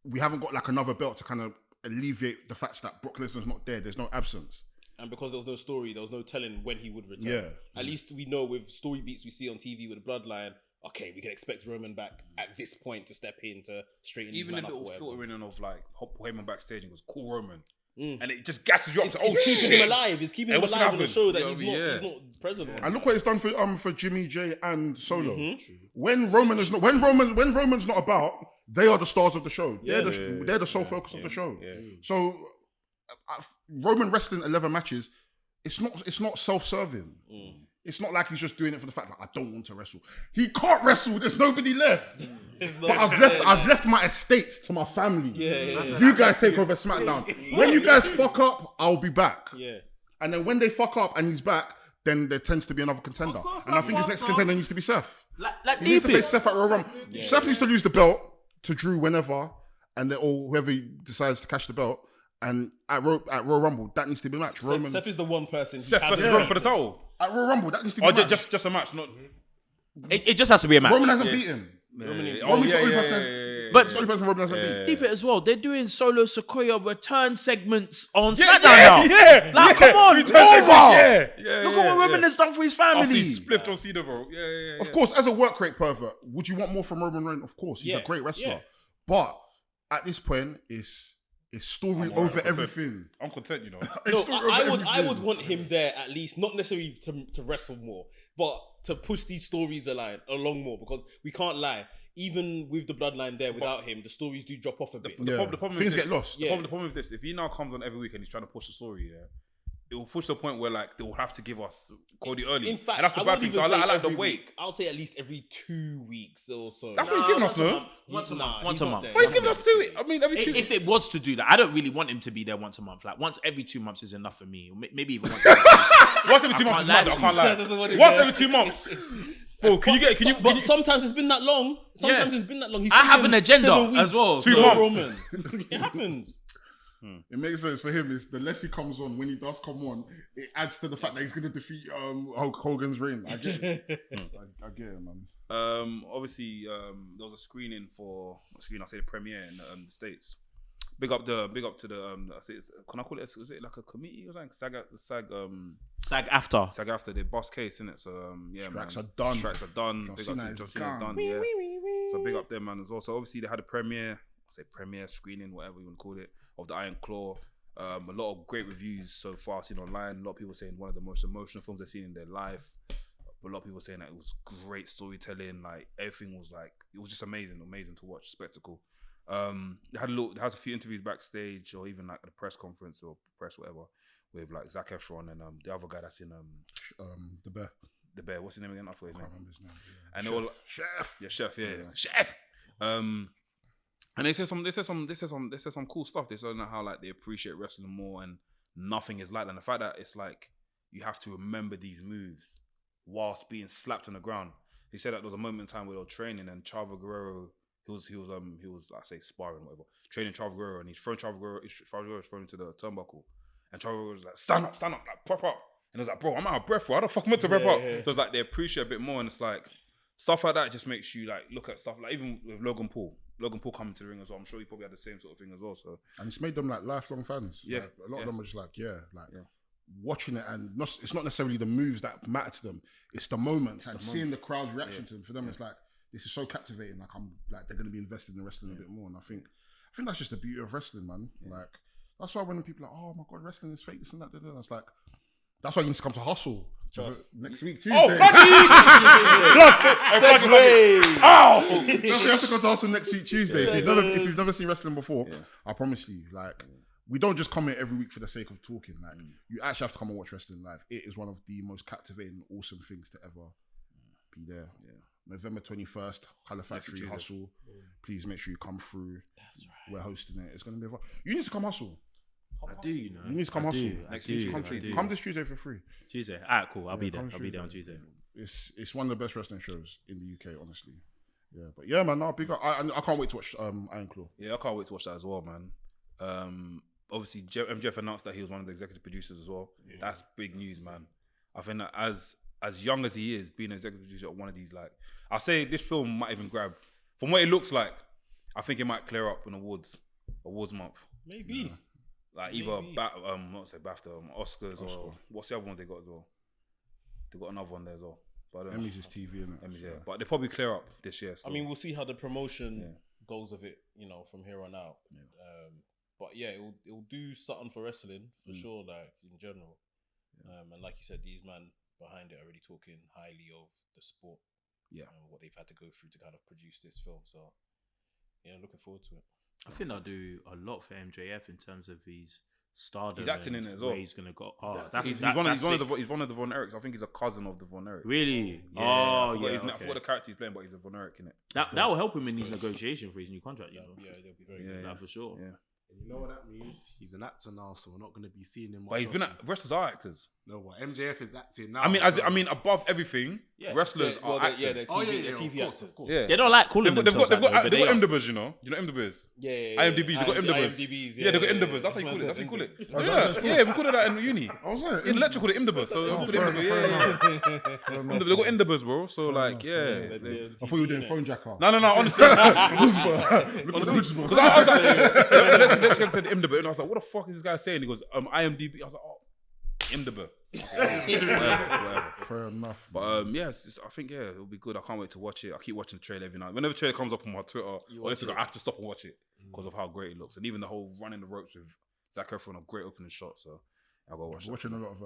we haven't got like another belt to kind of alleviate the fact that Brock Lesnar's not there. There's no absence. And because there was no story, there was no telling when he would return. Yeah. At least we know with story beats we see on TV with the Bloodline, okay, we can expect Roman back at this point to step in to straighten Even his a man up little or whatever. filtering in of like Heyman backstage and goes, "Cool Roman," and it just gasses you up. It's, So, it's keeping shit. him alive. It's keeping Hey, him what's alive gonna on the happen? show that You know he's what I mean? not present on. And look what it's done for Jimmy J and Solo. Mm-hmm. When Roman's not about, they are the stars of the show. They're the sole focus of the show. Yeah. So Roman wrestling 11 matches. It's not self-serving. It's not like he's just doing it for the fact that I don't want to wrestle. He can't wrestle. There's nobody left. But I've left my estate to my family. Yeah. You guys take over SmackDown. When you guys fuck up, I'll be back. Yeah. And then when they fuck up and he's back, then there tends to be another contender. And I think his next contender needs to be Seth. Like He needs to deep face Seth at Royal Rumble. Seth needs to lose the belt to Drew whenever, and then or whoever decides to catch the belt. And at Royal Rumble, that needs to be a match. Roman Seth is the one person. Seth versus Roman for the title. at Royal Rumble, that needs to be Or a match. just a match, not. It just has to be a match. Roman hasn't beaten. Roman's Roman's the only person. But- It's the only person Roman hasn't beaten. Deep it as well. They're doing Solo Sequoia return segments on Yeah, SmackDown now. Like, come on, Return over. segment, yeah. Look at what Roman has done for his family. After he spliffed on Cena, bro. Yeah. Of course, as a work rate pervert, would you want more from Roman Reigns? Of course, he's a Yeah, great wrestler. yeah. But at this point, it's story I'm over content. everything. I'm content, you know. It's No, story I over would everything. want him there at least, not necessarily to wrestle more, but to push these stories along more, because we can't lie. Even with the Bloodline there, without him, the stories do drop off a bit. Yeah. The problem Things with get this- lost. The problem with this, if he now comes on every week and he's trying to push the story, it will push to the point where like they will have to give us Cody early. In fact, and that's the I bad wouldn't thing. So even I say like the every wait. week. I'll say at least every 2 weeks or so. That's what he's giving us, no? Once a month. Nah, Once he's a not month. there. But he's giving us 2 weeks. I mean, every 2 If it was to do that, I don't really want him to be there once a month. Like once every 2 months is enough for me. Or maybe even once. Once every 2 I months is can't mad. lie I to can't you. lie. That's what it Once is. every 2 months. Bro, But sometimes it's been that long. Sometimes it's been that long. He's I have taken an agenda 7 weeks. as well, 2 so- months. Roman. It happens. It makes sense for him. Is the less he comes on, when he does come on, it adds to the fact that he's going to defeat Hulk Hogan's reign. I get it. I get it, man. Obviously, there was a screening for the premiere in the States. Big up to the can I call it? Was it like a committee or something? SAG after. SAG after the boss case, innit? So yeah, Strikes man. are done. Strikes are done. John Big up Cena to is John Cena's gone. done. Yeah. So big up them, man, as well. So obviously they had a premiere. Premiere screening, whatever you want to call it, of the Iron Claw. A lot of great reviews so far seen online. A lot of people saying one of the most emotional films they've seen in their life. A lot of people saying that it was great storytelling. Like everything was like, it was just amazing to watch, spectacle. They had a few interviews backstage, or even like at a press conference or press whatever, with like Zac Efron and the other guy that's in The bear. the Bear. What's his name again? I forgot his I name. can't remember his name. Yeah. And they all Chef. yeah, chef, yeah. Chef. And they said some cool stuff. They said how like they appreciate wrestling more, and nothing is like that. And the fact that it's like you have to remember these moves whilst being slapped on the ground. He said that there was a moment in time where they were training, and Chavo Guerrero, he was I say sparring or whatever, training Chavo Guerrero, and he's thrown Chavo Guerrero is thrown into the turnbuckle, and Chavo Guerrero was like, stand up, like prop up. And I was like, bro, I'm out of breath. How the fuck am I meant to prep up? Yeah. So it's like they appreciate a bit more, and it's like stuff like that just makes you like look at stuff like even with Logan Paul coming to the ring as well. I'm sure he probably had the same sort of thing as well. So And it's made them like lifelong fans. Yeah. Like, a lot of them are just like, Yeah. watching it, and it's not necessarily the moves that matter to them. It's the moments and seeing the crowd's reaction to them. For them, it's like, this is so captivating. Like they're going to be invested in wrestling a bit more. And I think that's just the beauty of wrestling, man. Like that's why when people are like, oh my god, wrestling is fake, this and that, it's like, that's why you need to come to Hustle next week Tuesday. oh, ow! You have to come to Hustle next week Tuesday. If you've never seen wrestling before, I promise you, like, we don't just come here every week for the sake of talking. Like, you actually have to come and watch wrestling live. It is one of the most captivating, awesome things to ever be there. Yeah. November 21st, Colour Factory Hustle. Please make sure you come through. That's right. We're hosting it. It's gonna be fun. You need to come Hustle. I do, you know. You need to come Hustle. Next week, Come this Tuesday for free. Tuesday. Alright, cool. I'll be there. come I'll be there on Tuesday. It's one of the best wrestling shows in the UK, honestly. Yeah, but yeah, man, big up. I can't wait to watch Iron Claw. Yeah, I can't wait to watch that as well, man. Obviously, MJF announced that he was one of the executive producers as well. Yeah. That's big news, man. I think that as young as he is, being an executive producer of one of these, like, I'll say this film might even grab, from what it looks like, I think it might clear up in awards month. Maybe. Like either Maybe. not say BAFTA, Oscars or what's the other ones they got as well? They got another one there as well. But I don't know. Emmys is TV, isn't it? Emmys, yeah. But they probably clear up this year. I still. mean, we'll see how the promotion goes of it, from here on out. But yeah, it'll do something for wrestling for sure, like in general. And like you said, these men behind it are already talking highly of the sport. Yeah. And what they've had to go through to kind of produce this film. So yeah, looking forward to it. I think they'll do a lot for MJF in terms of his stardom. He's acting in it as well. Where he's gonna go. He's one of the Von Erichs. I think he's a cousin of the Von Erich. Really? Yeah, I forgot the character he's playing, but he's a Von Erich in it. That will help him in his negotiations for his new contract. Yeah, they'll be very good. That for sure. Yeah. And you know what that means? He's an actor now, so we're not going to be seeing him. But he's been wrestlers are actors. No, what MJF is acting now. I mean, above everything, wrestlers are actors. Yeah, they're TV actors. Of course. Yeah. They don't like calling They've themselves got that, though, but MDBs, you know? You know MDBs? Yeah. IMDb's, they've got MDBs. IMDb's, Yeah, they've got MDBs. That's how you call it. That's how you call it. that Yeah, we call it that in uni. I was like, In lecture, call it MDBs. So we call it MDBs. They've got MDBs, bro. So like, yeah. I thought you were doing phone jacker. No, honestly. Because Because I was like, lecture said MDB, and I was like, what the fuck is this guy saying? He goes, IMDb. I was like, oh, MDB. Whatever. Fair enough. But yes, I think it'll be good. I can't wait to watch it. I keep watching the trailer every night. Whenever the trailer comes up on my Twitter or Instagram, I have to stop and watch it because of how great it looks, and even the whole running the ropes with Zac Efron, a great opening shot. So I'll go watch it. Watching a lot of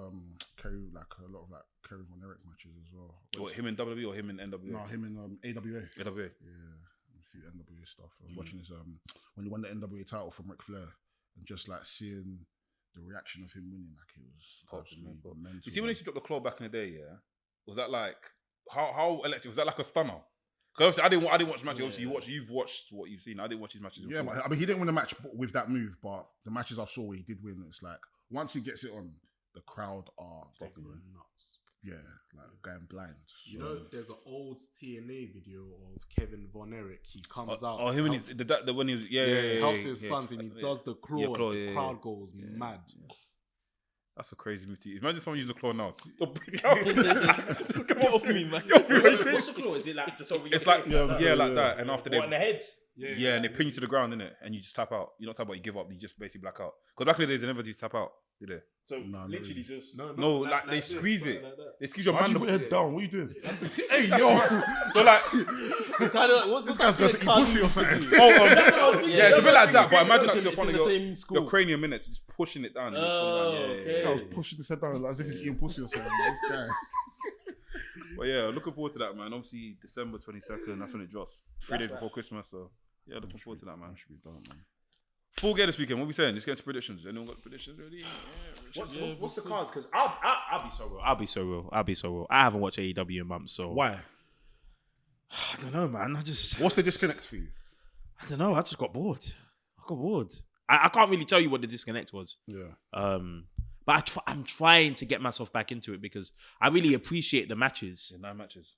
Kerry Von Erich matches as well. What, him in WWE or him in NWA? No, him in AWA. AWA. Yeah, a few NWA stuff. I was watching his when he won the NWA title from Ric Flair, and just like seeing the reaction of him winning, like it was absolutely mental. You see when he dropped the claw back in the day, was that like how electric? Was that like a stunner? Because obviously I didn't watch matches. Obviously you've watched what you've seen. I didn't watch his matches. Yeah, but I mean he didn't win the match with that move, but the matches I saw where he did win, it's like once he gets it on, the crowd are going nuts. Yeah, like going blind. You know, there's an old TNA video of Kevin Von Erich. He comes out. Oh, him and his when he was helps his sons and he does the claw. The crowd goes mad. That's a crazy move to use. Imagine someone using the claw now. Get off me, man. What's the claw? Is it like just over your It's like face? like that, and after they in the head? Yeah, and they pin you to the ground, innit? And you just tap out. You don't tap out, you give up. You just basically black out. Because back in the days, they never used to tap out, did they? So No, literally really. just No, like they squeeze it. They squeeze your Why'd you mandible. put your head down? What are you doing? Hey, yo! So like, This guy's going to eat pussy or something. yeah, it's a bit like that. But imagine that it's you're front in of the same school. your cranium, innit? Just pushing it down. This guy was pushing his head down as if he's eating pussy or something. This guy. But yeah, looking forward to that, man. Obviously, December 22nd, that's when it drops. 3 days before Christmas, so yeah, looking forward to that, man. Should be done, man. Full gear this weekend. What are we saying? Let's get into predictions. Anyone got predictions ready? what's the card? Because I'll be so real. I haven't watched AEW in months, so Why? I don't know, man. What's the disconnect for you? I don't know. I just got bored. I can't really tell you what the disconnect was. Yeah. But I'm trying to get myself back into it because I really appreciate the matches. Yeah, 9 matches.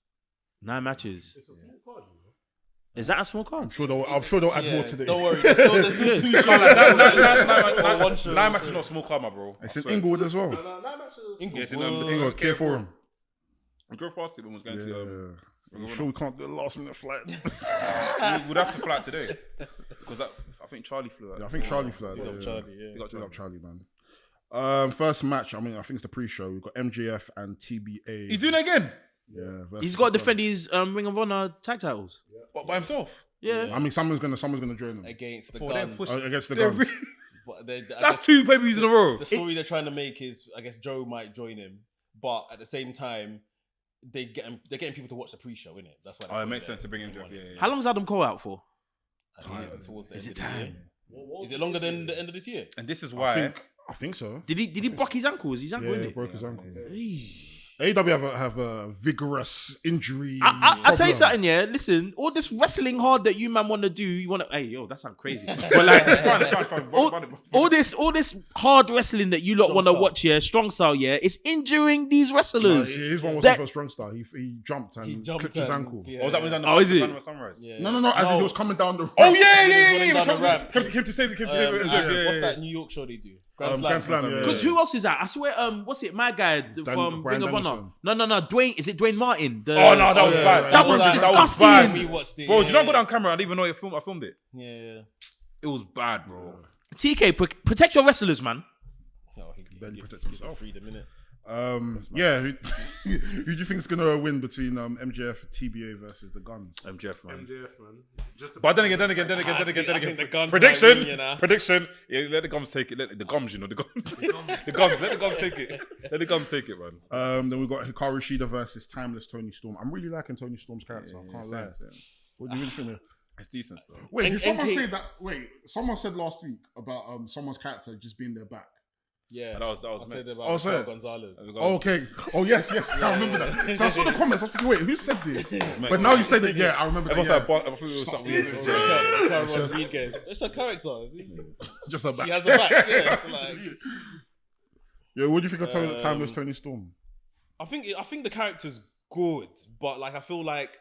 9 matches. It's a small card, you know. Is that a small card? I'm sure they'll add more today. Don't worry. There's still 2 shows. 9 matches, not small card, my bro. It's in Inglewood as well. No, 9 matches. Yeah, it's in Inglewood, Care Forum. I drove past it when I was going to. I'm sure we can't do a last minute flight. We'd have to fly today because I think Charlie flew out. Yeah, I think Charlie flew out. Big up Charlie, yeah. Big up Charlie, man. First match, I think it's the pre-show. We've got MJF and TBA. He's doing it again. Yeah, He's got to defend his Ring of Honor tag titles. But by himself. Yeah. I mean, someone's gonna join them Against the Oh, they're Guns. pushing- against the They're Guns. re- But I That's guess 2 pay-per-views in a row. the story they're trying to make is, I guess Joe might join him, but at the same time, they're getting people to watch the pre-show, innit? That's why. Oh, it makes sense to bring MJF. Yeah. How long is Adam Cole out for? Towards the Is end it of the year. time? Is it longer than the end of this year? And this is why. I think so. Did he block his ankle? Is his ankle in Yeah, it? broke his ankle. Hey. AEW have a vigorous injury. I tell you problem. something, yeah. Listen, all this wrestling hard that you man want to do, you want to. Hey, yo, that sounds crazy. But like, fine. all this hard wrestling that you lot Strong want to style. watch, yeah, strong style, yeah, it's injuring these No, wrestlers. his one was That- for strong style. He jumped and He jumped clipped his and- ankle. yeah. Oh, was that when he done the Oh, is it? Sunrise? Sunrise? Yeah. No. As he was coming down the. Oh ramp. yeah. Down the ramp. Came to save. What's that New York show they do? Grand Slam, yeah. Because who else is that? I swear, what's it? My guy from Brian Ring of Honor. Danielson. No. Dwayne, is it Dwayne Martin? Oh no, that was bad. That was disgusting. We watched it. Bro, do you not go down camera? I didn't even know I filmed it. Yeah. It was bad, bro. TK, protect your wrestlers, man. No, he Barely protects gives himself. freedom, innit? Yeah, who do you think is gonna win between MJF and TBA versus the Guns? MJF, man. MJF, man. But then again. I think the Guns Prediction. might win, you know. Prediction. Yeah, let the Gums take it. Let the Gums, the Gums. The Gums. Let the Gums take it. Let the Gums take it, man. Then we got Hikaru Shida versus Timeless Tony Storm. I'm really liking Tony Storm's character. I can't lie. What do you really think? It's decent stuff. Wait, did someone NK say that? Wait, someone said last week about someone's character just being their back. Yeah, That was I said Mets. about Oh, sorry. Gonzalez. Oh, okay. Oh, yes. I remember that. So I saw the comments. I was thinking, wait, who said this? But now you said it. Yeah, I remember that. Everyone's Yeah. like, I thought it was something. Carl Rodriguez. It's a character. Just a back. She has a back. Yeah, like, Yeah, what do you think of Timeless Tony Storm? I think the character's good, but like I feel like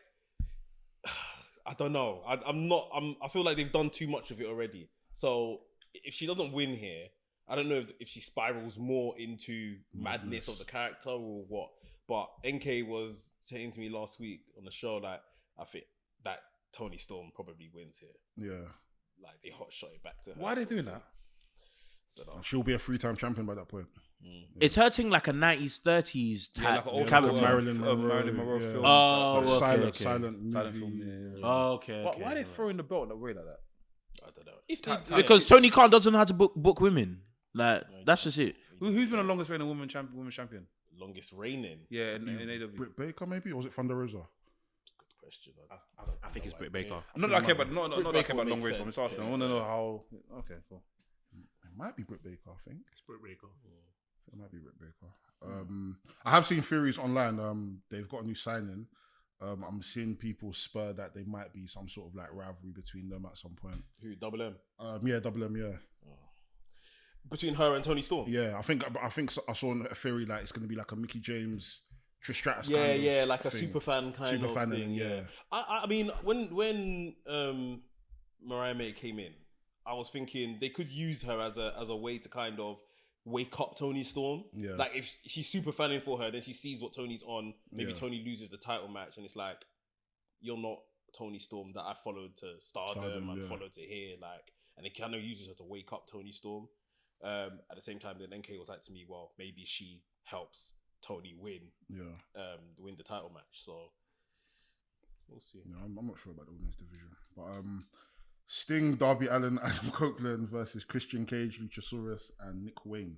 I don't know. I feel like they've done too much of it already. So if she doesn't win here, I don't know if she spirals more into madness of the character or what. But NK was saying to me last week on the show, like, I think that Tony Storm probably wins here. Yeah. Like, they hot shot it back to her. Why are they doing that? She'll be a 3-time champion by that point. It's hurting like a 90s, 30s Yeah, type like an old character. Marilyn Marilyn Monroe, Monroe yeah. film. Oh, Like okay. silent Silent movie. film. Yeah. Oh, okay. Why are they throwing the belt away like that? I don't know. If they Because Tony Khan doesn't know how to book women. Like, that's just it. Who's been the longest reigning women's champion? longest reigning. Yeah, in AW. Britt Baker, maybe? Or was it Thunder Rosa? Good question. I think it's Britt Baker. Not that I care about not Britt that I Baker care about long makes race from sense, Arsenal. I want to know how. Okay, cool. It might be Britt Baker, I think. It's Britt Baker. It might be Britt Baker. I have seen theories online. They've got a new signing. I'm seeing people spur that there might be some sort of like rivalry between them at some point. Who? Double M. Yeah, Double M. Yeah, Between her and Tony Storm. yeah. I think I saw a theory like it's going to be like a Mickey James, Trish Stratus. Yeah, kind of yeah, like a thing. super fan kind Super of fan, thing. yeah. I mean, when Mariah May came in, I was thinking they could use her as a way to kind of wake up Tony Storm. Yeah. Like if she's super fanning for her, then she sees what Tony's on. Maybe Yeah. Tony loses the title match, and it's like, you're not Tony Storm that I followed to Stardom and yeah. followed to here. Like, and it kind of uses her to wake up Tony Storm. At the same time, then NK was like to me, well, maybe she helps Tony win the title match. So we'll see. No, I'm not sure about the women's division, but Sting, Darby Allin, Adam Copeland versus Christian Cage, Luchasaurus, and Nick Wayne.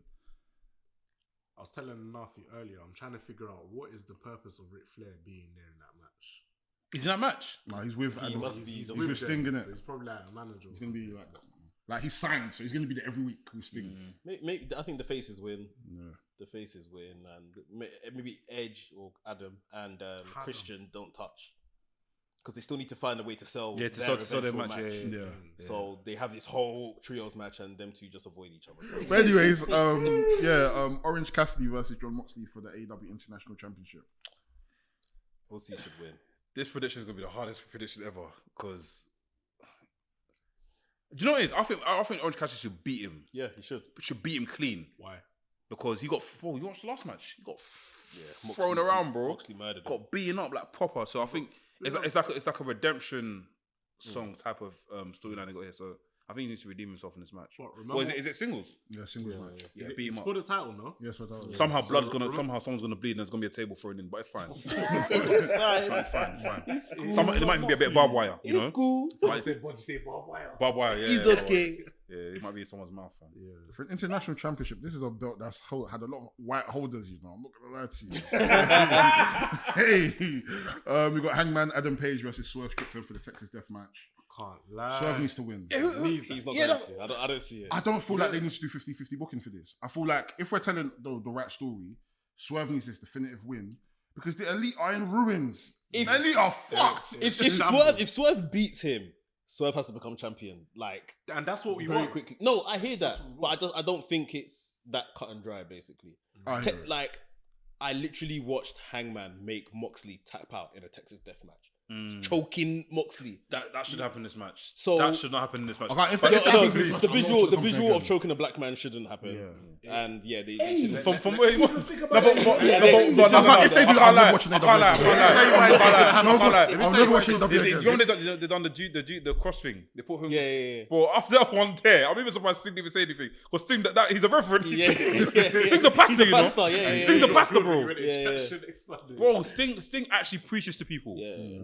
I was telling Nafi earlier, I'm trying to figure out what is the purpose of Ric Flair being there in that match. He's in that match. Nah, he's with He Adam. must be He's the with Sting, them, innit? so he's probably like a manager. He's gonna be like he's signed, so he's gonna be there every week with Sting. Maybe I think the faces win. Yeah. The faces win, and maybe Edge or Adam and Christian don't touch because they still need to find a way to sell. Yeah, to their sell their eventual match. Yeah. So they have this whole trios match, and them two just avoid each other. So But anyways, Orange Cassidy versus John Moxley for the AEW International Championship. we'll see. Should win. This prediction is gonna be the hardest prediction ever because. Do you know what it is? I think Orange Cassidy should beat him. Yeah, he should. Should beat him clean Why? because he got. Oh, you watched the last match? He got Moxley- thrown around, bro. Moxley murdered him. Got beaten up like proper. So I think it's like a redemption song type of storyline they got here. So I think he needs to redeem himself in this match. But remember, Or is it singles? Yeah, singles match. Yeah, is it- beat him it's up. for the title, no? Yes, what that was. Somehow someone's gonna bleed and there's gonna be a table thrown in, but it's fine. It's fine. It's cool. There might even be a bit of barbed wire, you know? It's cool. What you say, barbed wire? Barbed wire, yeah. He's yeah, okay. Yeah, it might be in someone's mouth, fam. For an international championship, this is a belt that's had a lot of white holders, you know. I'm not gonna lie to you. Hey, we got Hangman Adam Page versus Swerve Strickland for the Texas Death Match. Can't lie. Swerve needs to win. He's not going to. I don't see it. I don't feel like they need to do 50-50 booking for this. I feel like if we're telling the right story, Swerve needs this definitive win because the Elite are in ruins. The Elite are fucked. If Swerve beats him, Swerve has to become champion. Like, And that's what we very want. quickly. No, I hear that, but I don't think it's that cut and dry. Basically, I hear it. like I literally watched Hangman make Moxley tap out in a Texas Death Match. choking Moxley. That should happen this match. So- that should not happen in this match. Okay, if But that no, happens in this match, the I'm not visual watching of again. choking a black man shouldn't happen. And yeah, they shouldn't. From where you want. think No, about but it. If they do that, I'm never watching I can't lie. I'm never watching You AEW know again. they done the cross thing. They put him. Yeah. Bro, after that one there, I'm even surprised Sting didn't even say anything. Because Sting, that he's a referee. Yeah. Sting's a pastor, you know. pastor, yeah. Sting's a pastor, bro. Yeah. Bro, Sting actually preaches to people. Yeah.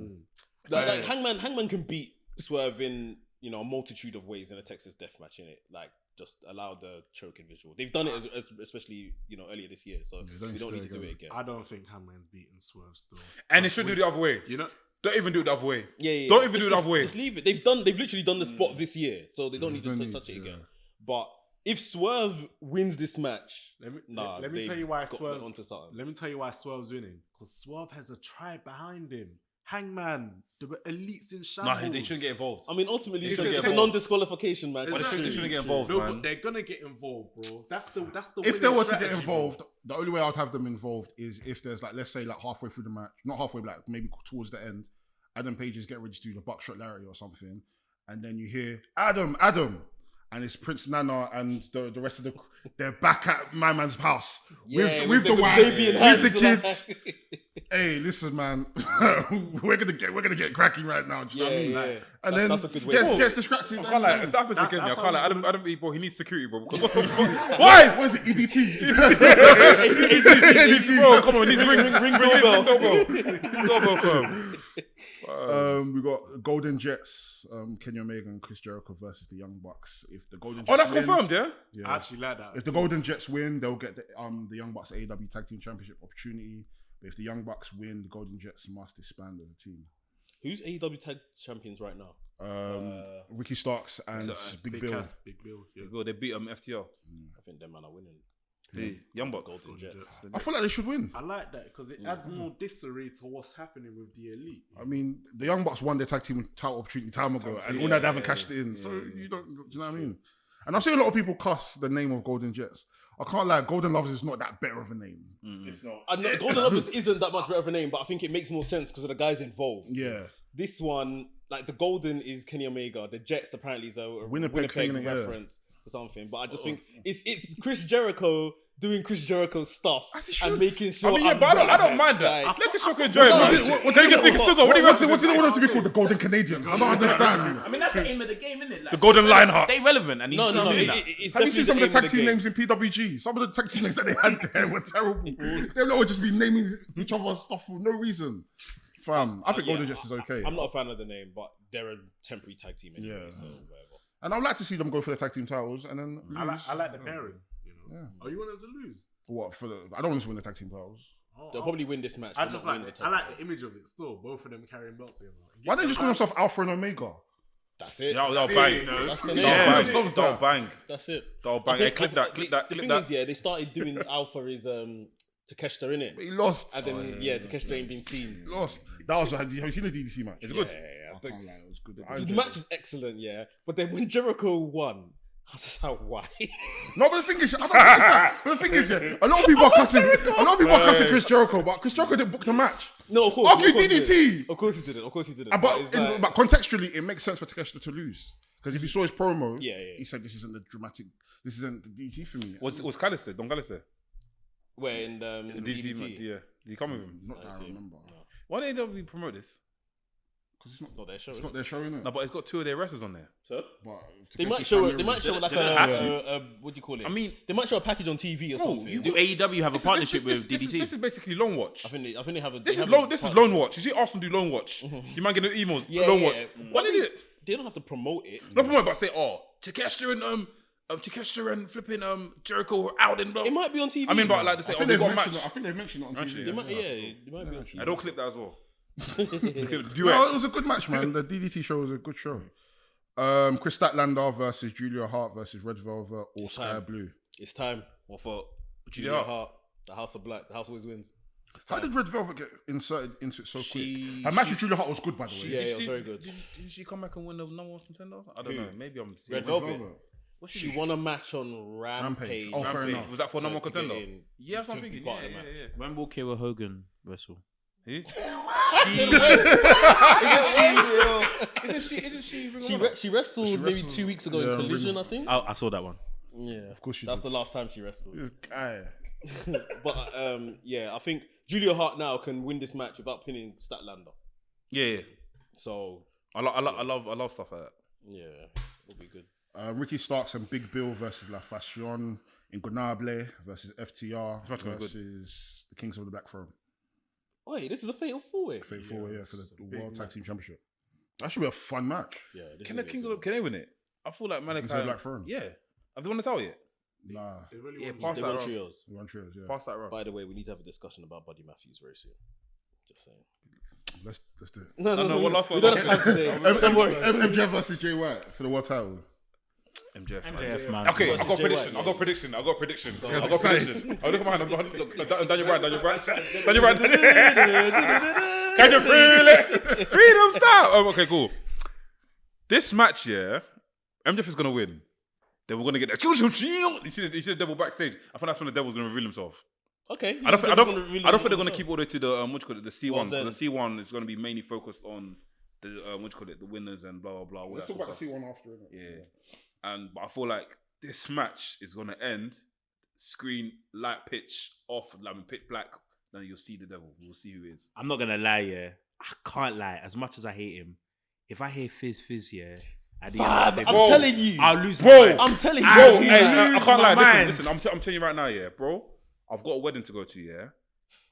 Like Hangman can beat Swerve in a multitude of ways in a Texas death match, innit? Like just allow the choking visual. They've done it especially earlier this year, so we don't need to do it again. I don't think Hangman's beating Swerve still. And they should do it the other way. You know, Don't even do it the other way. Yeah. Don't even do it the other way. Just leave it. They've literally done the spot this year, so they don't need to touch it again. But if Swerve wins this match, let me tell you why Swerve's winning. Because Swerve has a tribe behind him. Hangman, the elites in shambles. Nah, they shouldn't get involved. I mean, ultimately, They it's shouldn't a get non-disqualification match. Exactly. They shouldn't get involved, No, man. but they're gonna get involved, bro. That's the If they winning were to get strategy, involved, the only way I'd have them involved is if there's let's say halfway through the match, not halfway, maybe towards the end, Adam Page is getting ready to do the buckshot Larry or something, and then you hear Adam, and it's Prince Nana and the rest of they're back at my man's house with the wife, baby in with the hand. kids. Hey, listen, man, we're gonna get cracking right now. Do you know what I mean? Yeah. And That's a good way. gets distracted. I can't lie. If that happens again, I that's can't lie. how it's Adam B, bro, he needs security, bro. Because twice. What is it? EDT. Bro, come on, he needs ring doorbell firm. We got Golden Jets, Kenny Omega and Chris Jericho versus the Young Bucks. If the Golden Jets Oh, that's win, confirmed, yeah? Yeah. I actually like that. If the Golden Jets win, they'll get the Young Bucks AEW Tag Team Championship opportunity. But if the Young Bucks win, the Golden Jets must disband as a team. Who's AEW Tag Champions right now? Ricky Starks and Big Bill. Big Bill. Yeah. Well, they beat FTL. I think them man are winning. The Young Bucks. Golden Jets. I feel like they should win. I like that because it adds more disarray to what's happening with the elite. I mean, the Young Bucks won their tag team title opportunity time ago, and all that they haven't cashed it in. So you don't, do you know what I mean? And I've seen a lot of people cuss the name of Golden Jets. I can't lie, Golden Lovers is not that better of a name. It's not. Golden Lovers isn't that much better of a name, but I think it makes more sense because of the guys involved. Yeah. This one, like the Golden is Kenny Omega. The Jets apparently is a Winnipeg thing, yeah. reference or something. But I just think it's Chris Jericho doing Chris Jericho stuff As he should. and making sure. I mean, yeah, but I don't mind that. Like, Let us show enjoy it, man. What's Take a stick, still go. What do you What's want? he want them to be called? The Golden Canadians? I don't understand. I mean, that's the aim of the game, isn't it? Like, The Golden Lionhearts. Stay relevant, and he's no. doing that. It's Have you seen some of the definitely tag team aim names in PWG? Some of the tag team names that they had there were terrible. They would just be naming each other stuff for no reason. Fam, I think Golden Jets is okay. I'm not a fan of the name, but they're a temporary tag team anyway, Yeah. so whatever. And I'd like to see them go for the tag team titles and then lose. I like the pairing. You know. Yeah. Oh, you want them to lose? What for? I don't want them to win the tag team titles. They'll probably win this match. I but just not like win it. the I tag like title. the image of it still. Both of them carrying belts. You know. Why don't they just call themselves Alpha and Omega? That's it. That'll bang. That's the name. That'll Yeah. bang. That'll bang. That's it. That'll bang. Hey, clip that. The thing is, yeah, they started doing Alpha is Takeshita in it, But he lost. and then Takeshita ain't been seen. He lost. That was. Have you seen the DDC match? It's good. I can't lie, it was good. I The enjoyed match it. was excellent, yeah. But then when Jericho won, I was just like, why? No, but the thing is, I don't think it's that. But the thing is, yeah, a lot of people are cussing. A lot of people are cussing Chris Jericho, but Chris Jericho didn't book the match. No, of course. Argue of course he DDT. didn't. Of course he didn't. Of course he didn't. it's like- But contextually, it makes sense for Takeshita to lose because if you saw his promo, Yeah. he said this isn't the dramatic. This isn't the DDT for me. Was Callis there? Don Callis there? where in The DDT. Yeah. Did he come with him? Not that I see. remember. Why didn't they promote this? Because It's not their show. it's is not it? their show, innit? No, but it's got two of their wrestlers on there. So? But They Takeshi's might show it. cameo They might was- show like They don't have a what do you call it? I mean, they might show a package on TV or something. you Do AEW have a partnership with DDT? This is basically Loan Watch. I think they have a. This they is have a loan. This is partnership. Loan Watch. You see Arsenal do Loan Watch. You might get the emails. Yeah, Loan yeah, Watch. yeah. Why did it? They don't have to promote it. Not promote, but say, Takeshita and flipping Jericho are out in. It might be on TV. I mean, but like they I say, think they they've got a mentioned match. it. I think they've mentioned it on Actually, TV. They might, they might be on TV. I don't clip that as well. No, it was a good match, man. The DDT show was a good show. Chris Statlander versus Julia Hart versus Red Velvet or It's Sky time. Blue. It's time. What for? Julia Hart, the House of Black, the House always wins. It's How time. did Red Velvet get inserted into it so She- quick? Her match with Julia Hart was good, by the way. Yeah, it was very good. Didn't she come back and win the number one contender? I don't Who? know. Maybe I'm seeing Red Velvet. She won a match on Rampage. Oh, fair enough. Was that for number one to get contender? in. Yeah, that's what I'm To be thinking. part Yeah, of the yeah, match. yeah. When will Kira Hogan wrestle? Who? Isn't she? She wrestled maybe 2 weeks ago in Collision, I think. I saw that one. Yeah, Of course she that's did. the last time she wrestled. This guy. But yeah, I think Julia Hart now can win this match without pinning Statlander. Yeah. So I love stuff like that. yeah, it'll be good. Ricky Starks and Big Bill versus La Fashion. Ingonable versus FTR This match gonna be good. versus the Kings of the Black Throne. Wait, this is a fatal four-way. Fate forward, yeah, for the big World Tag match. Team Championship. That should be a fun match. Yeah, this Can is the a Kings good of can they win it? I feel like Malachi. Kings of the Black Throne. Yeah. Have they won the title yet? Nah, They really Yeah, want pass They that won round. trios. we won trios, yeah. Pass that round. By the way, we need to have a discussion about Buddy Matthews very soon. Just saying. Let's do it. No, one last one. We don't have time today. Don't worry. MJF versus Jay White for the world title. MJF, man. Okay, Versus I got Jay prediction. White, I got prediction. I got prediction. guy's I got excited. prediction. Oh, look at mine. Look, Daniel Bryan. Can you feel it? Freedom style. Oh, okay, cool. This match, yeah, MJF is gonna win. Then we're gonna get that. You see the devil backstage. I think that's when the devil's gonna reveal himself. Okay. I don't think they're gonna keep all the way to the what you call it, the C1. Well, Because the C1 is gonna be mainly focused on the what you call it, the winners and blah blah blah. All Let's that talk about sort of the stuff. C1 after, innit? Yeah. But I feel like this match is gonna end. Screen light pitch off, like pitch black. Then you'll see the devil. We'll see who it is. I'm not gonna lie, yeah. I can't lie. As much as I hate him, if I hear fizz, yeah, at the Fab, end I'm of the day, telling you. I'll lose Bro, my mind. I'm telling you. Bro, Bro, you hey, I lose can't my lie. mind. Listen. I'm telling you right now, yeah, bro. I've got a wedding to go to, yeah.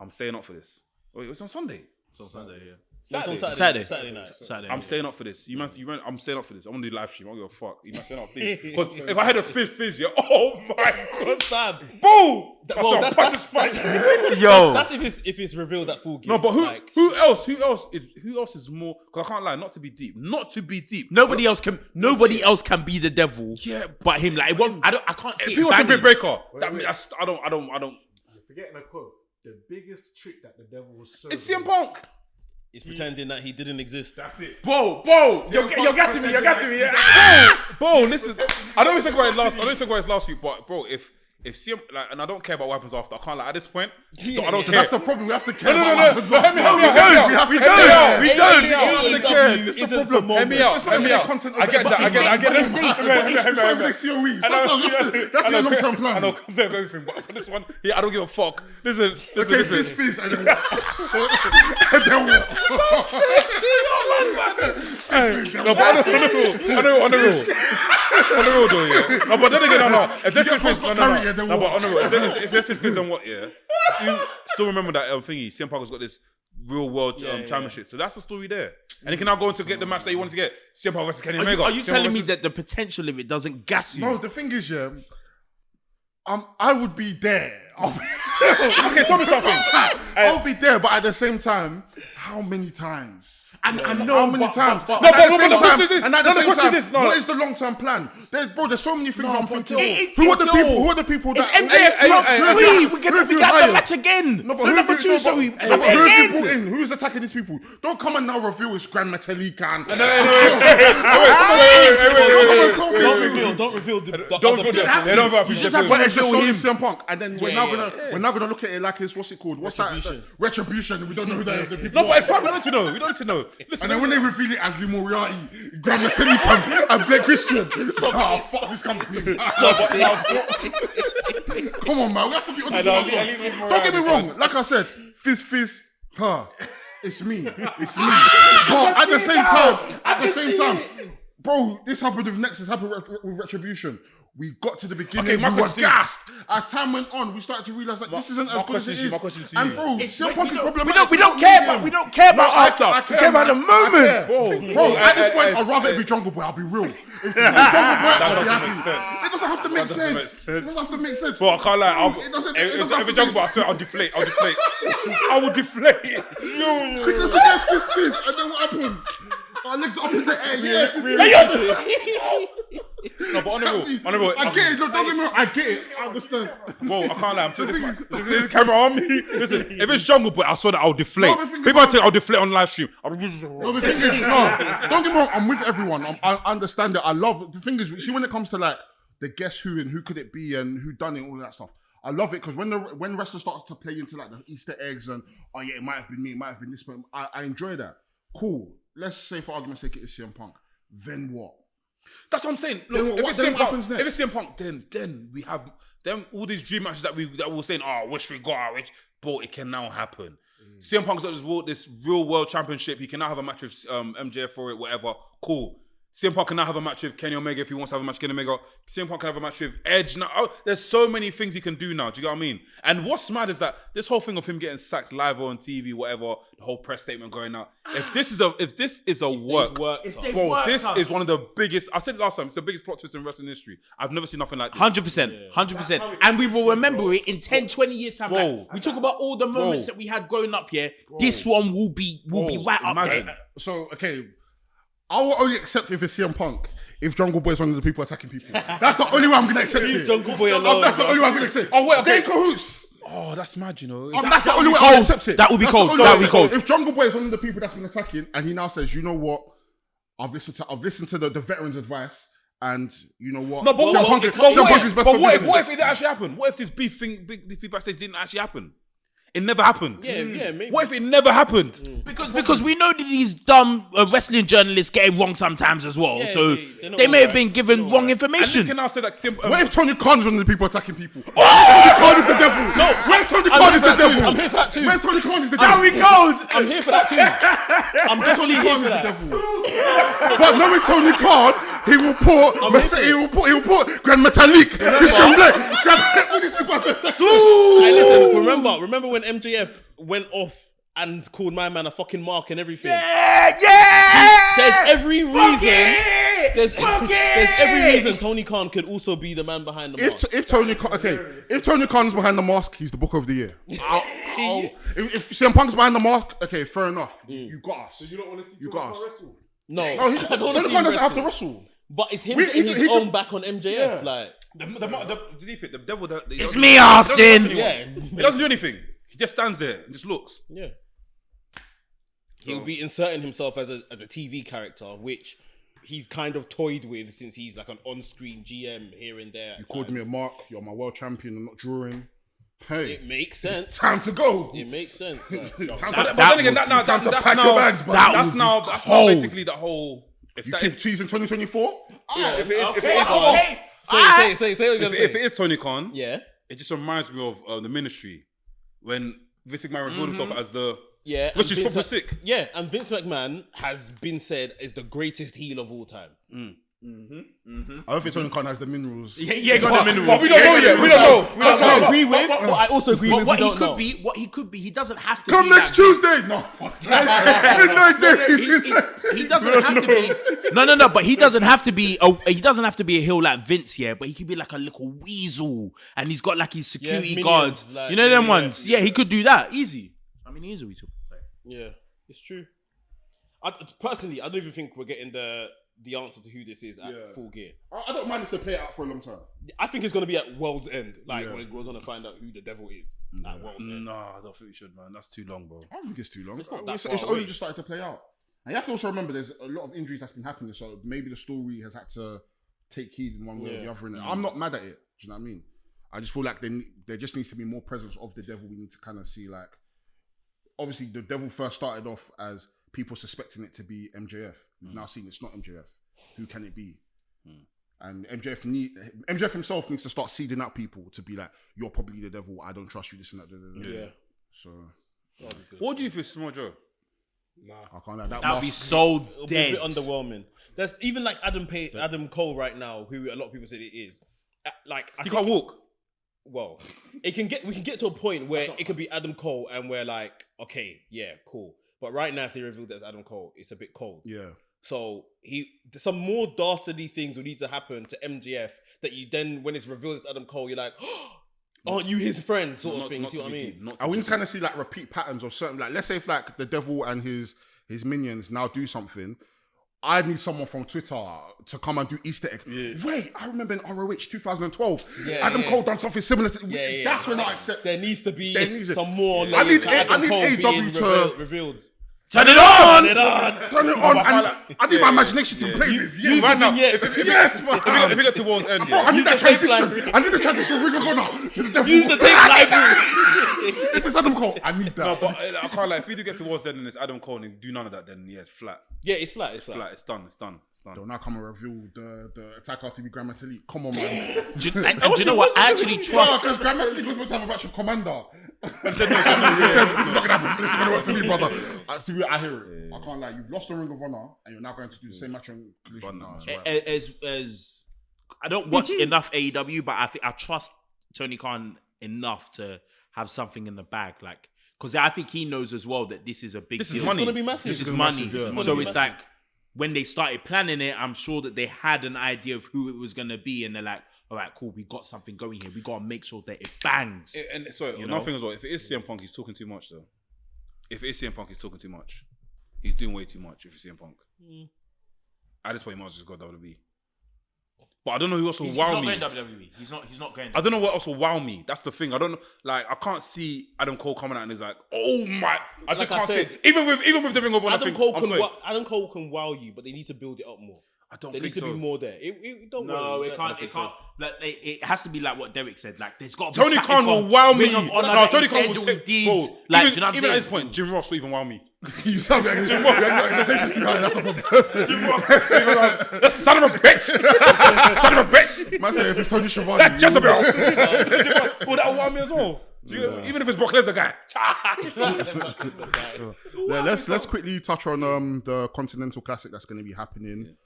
I'm staying up for this. Wait, it's on Sunday. It's on Sunday, yeah. No, it's on Saturday. Saturday night. Saturday. I'm staying up for this. I'm staying up for this. I want to do live stream. I don't give a fuck. You must stay up, please. Because if I had a fizz, yeah. Oh my god, Fab. bro. Well, that's if it's revealed at full gear. No, but who Like, else is more? Because I can't lie. Not to be deep. Nobody else can be the devil. Yeah, but him. Like, it won't, I can't see. People it say Britt banging. Breaker. wait. I don't. You're forgetting a quote. The biggest trick that the devil was showing. It's CM Punk. he's pretending that he didn't exist. That's it. Bro, you're gassing me. Yeah. Bro, listen. I don't even talk about it last week, but bro, if CM like, and I don't care about what happens after. I can't like at this point. I don't care. That's the problem. We have to care No. about what happens after. We don't. We have to care. This is the Isn't problem. for Hear me out. It's not even their content. I get that. I get it. It's not even their COE. Sometimes that's their long-term plan. I know, comes out of everything, but for this one, yeah, I don't give a fuck. Listen. Okay, fizz, and then what? And then what? No, but on the real though, yeah. No, but then again, no. If there's fizz, no. But on the real, if there's fizz, then what? Yeah. Do you still remember that thingy? CM Punk has got this real world championship, so that's the story there. And he can now go on to get the match that he wanted to get. CM Punk versus Kenny Omega. Are you telling me that the potential of it doesn't gas you? No, the thing is, yeah, I would be there. Okay, tell me something. I'll be there, but at the same time, how many times? And I know How many times? No, And at but the same the time, question is this. and at No, the the same question time, is this. No. what is the long-term plan? There's so many things I'm thinking. it- Who are it's the people It's that? MJF part hey, 3. hey, We who have you got the hired? match again. No, but Number 2, so we who have you again. brought in? Who is attacking these people? Don't come and now reveal it's Grand Metalica and Don't reveal the Don't other feel people. that. They don't have You just have But to it's just reveal only him. CM Punk, and then we're now gonna look at it like it's what's it called? What's Retribution. that? Retribution. We don't know who the people. No, are. but we don't need to know. We don't need to know. Listen, And then when they reveal it as Lee Moriarty, Grand Metalica, and Blake Christian, fuck this company. Come on, man. We have to be honest with ourselves. Don't get me wrong. Like I said, fizz, her. It's me. It's me. But at the same time, bro, this happened with Nexus, happened with Retribution. We got to the beginning, Okay, my we were question to you- gassed. As time went on, we started to realize that this isn't as good as it is. my question to you, And yeah. bro, CM Punk is problematic. We don't care about after. We care about the moment. Bro, at this point, I'd rather it be Jungle Boy. I'll be real. If it's Jungle Boy, I'll be doesn't happy. make sense. It doesn't have to make That doesn't make sense. sense. It doesn't have to make sense. Bro, I can't lie. It doesn't have If to it's make jungle, I sense. swear I'll deflate. I will deflate. Because we get fizz, and then what happens? Our legs are up in the air. No, but on the real, I get it. No, don't get me wrong. I get it. I understand. Bro, I can't lie. I'm telling this is camera on me. Listen, if it's Jungle Boy, I swear that I'll deflate. No, but the thing is, People think I'll deflate on live stream. No, the thing is, no, don't get me wrong. I'm with everyone. I understand it. I love it. The thing is, see, when it comes to like the guess who and who could it be and who done it, all that stuff, I love it because when wrestlers start to play into like the Easter eggs and it might have been me, it might have been this, but I enjoy that. Cool. Let's say for argument's sake it is CM Punk. Then what? That's what I'm saying. Look, if it's CM Punk, then we have all these dream matches that we were saying. Oh, wish we got our wish, but it can now happen. CM Punk's got this real world championship. He can now have a match with MJF for it, whatever. Cool. CM Punk can now have a match with Kenny Omega if he wants to have a match with Kenny Omega. CM Punk can have a match with Edge. Now, there's so many things he can do now. Do you get what I mean? And what's mad is that this whole thing of him getting sacked live on TV, whatever, the whole press statement going out. If this is a work, this is one of the biggest. I said it last time. It's the biggest plot twist in wrestling history. I've never seen nothing like this. 100%. And we will remember it in 10, 20 years time. Like, we talk about all the moments that we had growing up here. This one will be right up there. So I will only accept if it's CM Punk if Jungle Boy is one of the people attacking people. That's the only way I'm gonna accept it. Jungle Boy alone. That's the only way I'm gonna accept it. Oh wait, okay. They're in cahoots. Oh, that's mad, you know. That's the only way I'll accept it. That would be cold. That would be cold. If Jungle Boy is one of the people that's been attacking, and he now says, you know what, I've listened to the veterans' advice, and you know what, CM Punk is best for business. What if it didn't actually happen? What if this beef backstage didn't actually happen? It never happened. Yeah, maybe. What if it never happened? Because we know that these dumb wrestling journalists get it wrong sometimes as well. Yeah, so they may have been given wrong information. And this can now say like what if Tony Khan is one of the people attacking people? Tony Khan is the devil. No, what if Tony Khan is the devil? I'm here for that too. What if Tony Khan is the devil? Are we cold? I'm here for that too. I'm definitely here for that. But knowing Tony Khan, he will put Grand Metalik, Christian Black, Hey, listen, remember when MJF went off and called my man a fucking mark and everything? There's every reason. There's every reason Tony Khan could also be the man behind the mask. If Tony Khan's behind the mask, he's the Book of the Year. If CM Punk's behind the mask, okay, fair enough. You got us. So You don't want to see You Tony got Khan us. wrestle? No, Tony Khan doesn't have to wrestle. But it's him getting his own back on MJF. Like the devil. It's me, Austin. He doesn't do anything. He just stands there and just looks. Yeah. He'll be inserting himself as a TV character, which he's kind of toyed with since he's like an on-screen GM here and there. You called me a mark. You're my world champion. I'm not drawing. Hey, it makes sense. Time to go. It makes sense. Like. But then again, that's now basically the whole. If You that keep is, cheese in 2024? if it is Tony Khan, Yeah. it just reminds me of the Ministry when Vince McMahon revealed himself as the Which is proper sick. Yeah, and Vince McMahon has been said is the greatest heel of all time. I don't think Tony Khan has the minerals. Yeah, got the minerals. But we don't know yet. We don't know. I agree with. But I also agree with. What he could be, he doesn't have to. Come be next that Tuesday. No, fuck. He doesn't have to be. No. But he doesn't have to be. He doesn't have to be a heel like Vince, yeah. But he could be like a little weasel, and he's got like his security guards. Like, you know them ones. Yeah, he could do that easy. I mean, easily too. Yeah, it's true. Personally, I don't even think we're getting the answer to who this is at Full Gear. I don't mind if they play it out for a long time. I think it's going to be at World's End. Like, we're going to find out who the devil is at World's End. Nah, I don't think we should, man. That's too long, bro. I don't think it's too long. It's not that far It's away. only just started to play out. And you have to also remember there's a lot of injuries that's been happening, so maybe the story has had to take heed in one way or the other. I'm not mad at it. Do you know what I mean? I just feel like there just needs to be more presence of the devil. We need to kind of see, like, obviously the devil first started off as people suspecting it to be MJF. We've now seen it's not MJF. Who can it be? And MJF himself needs to start seeding out people to be like, you're probably the devil. I don't trust you. This and that. Yeah. So, What do you think, Small Joe? Nah. I can't like that. That'd be so It'll be a dead. bit underwhelming. There's even like Adam Cole right now, who a lot of people say it is. Like, He can't walk. Well, we can get to a point where it could be Adam Cole, and we're like, okay, yeah, cool. But right now, if they revealed it as Adam Cole, it's a bit cold. Yeah. So some more dastardly things would need to happen to MJF that you then, when it's revealed as Adam Cole, you're like, aren't you his friend? Sort of thing. See what I mean? And we need to kind of see like repeat patterns of certain, like, let's say if like the devil and his minions now do something, I need someone from Twitter to come and do Easter egg. Yeah. Wait, I remember in ROH 2012, Adam Cole done something similar to. That's when I accept. There needs to be There needs some more. I need Adam Cole AEW being to revealed. Turn it on! Turn it on. I need my imagination to play with. Yes, right now. Yes. If we get to War's End, I need that the tape transition. I need the transition Ring of Honor to the devil. Use the tape library. If it's Adam Cole, I need that. no, but I can't like if we do get to War's End and it's Adam Cole and do none of that, then yeah, it's flat. Yeah, it's flat. It's flat. Flat. It's done. They'll now come and reveal the Attack RTV Grandmaster League. Come on, man. And do you know what? I actually trust. Because Grandmaster League was supposed to have a match with Commander. He said, this is not going to happen. This is going to work for me, brother. I hear it. I can't lie. You've lost the Ring of Honor and you're now going to do the same match on Collision. No, that's right. As I don't watch enough AEW, but I trust Tony Khan enough to have something in the bag, like because I think he knows as well that this is a big deal. This is money. It's going to be massive. This is money. massive, yeah. So it's like when they started planning it, I'm sure that they had an idea of who it was going to be, and they're like, all right, cool, we got something going here. We got to make sure that it bangs. And sorry, another thing as well. If it is CM Punk, he's talking too much though. If it is CM Punk, he's talking too much. He's doing way too much. If it's CM Punk, at this point, he might as well just go WWE. But I don't know who else will wow me. He's not going WWE. He's not going. I don't know what else will wow me. That's the thing. I don't know. Like, I can't see Adam Cole coming out and he's like, "Oh my!" I just can't say. Even with the Ring of Honor thing, Adam Cole can wow you, but they need to build it up more. I don't There think needs to so. be more there. Don't No, worry. it can't. It can't. Like, it has to be like what Derek said. Like, there's got to be Tony something Khan will from wow me. Ring of Honor No, that Tony he Khan said will that we take. did. Bro, Like, even, do you know what I'm even at this saying? point, Jim Ross will even wow me. You sound like your expectations too high. That's the problem. Jim Ross, even like, that's son of a bitch. Son of a bitch. Man, say if it's Tony Schiavone, That Jezebel. Well, that will wow me as well. Even if it's Brock Lesnar guy. Let's quickly touch on the Continental Classic that's going to be happening.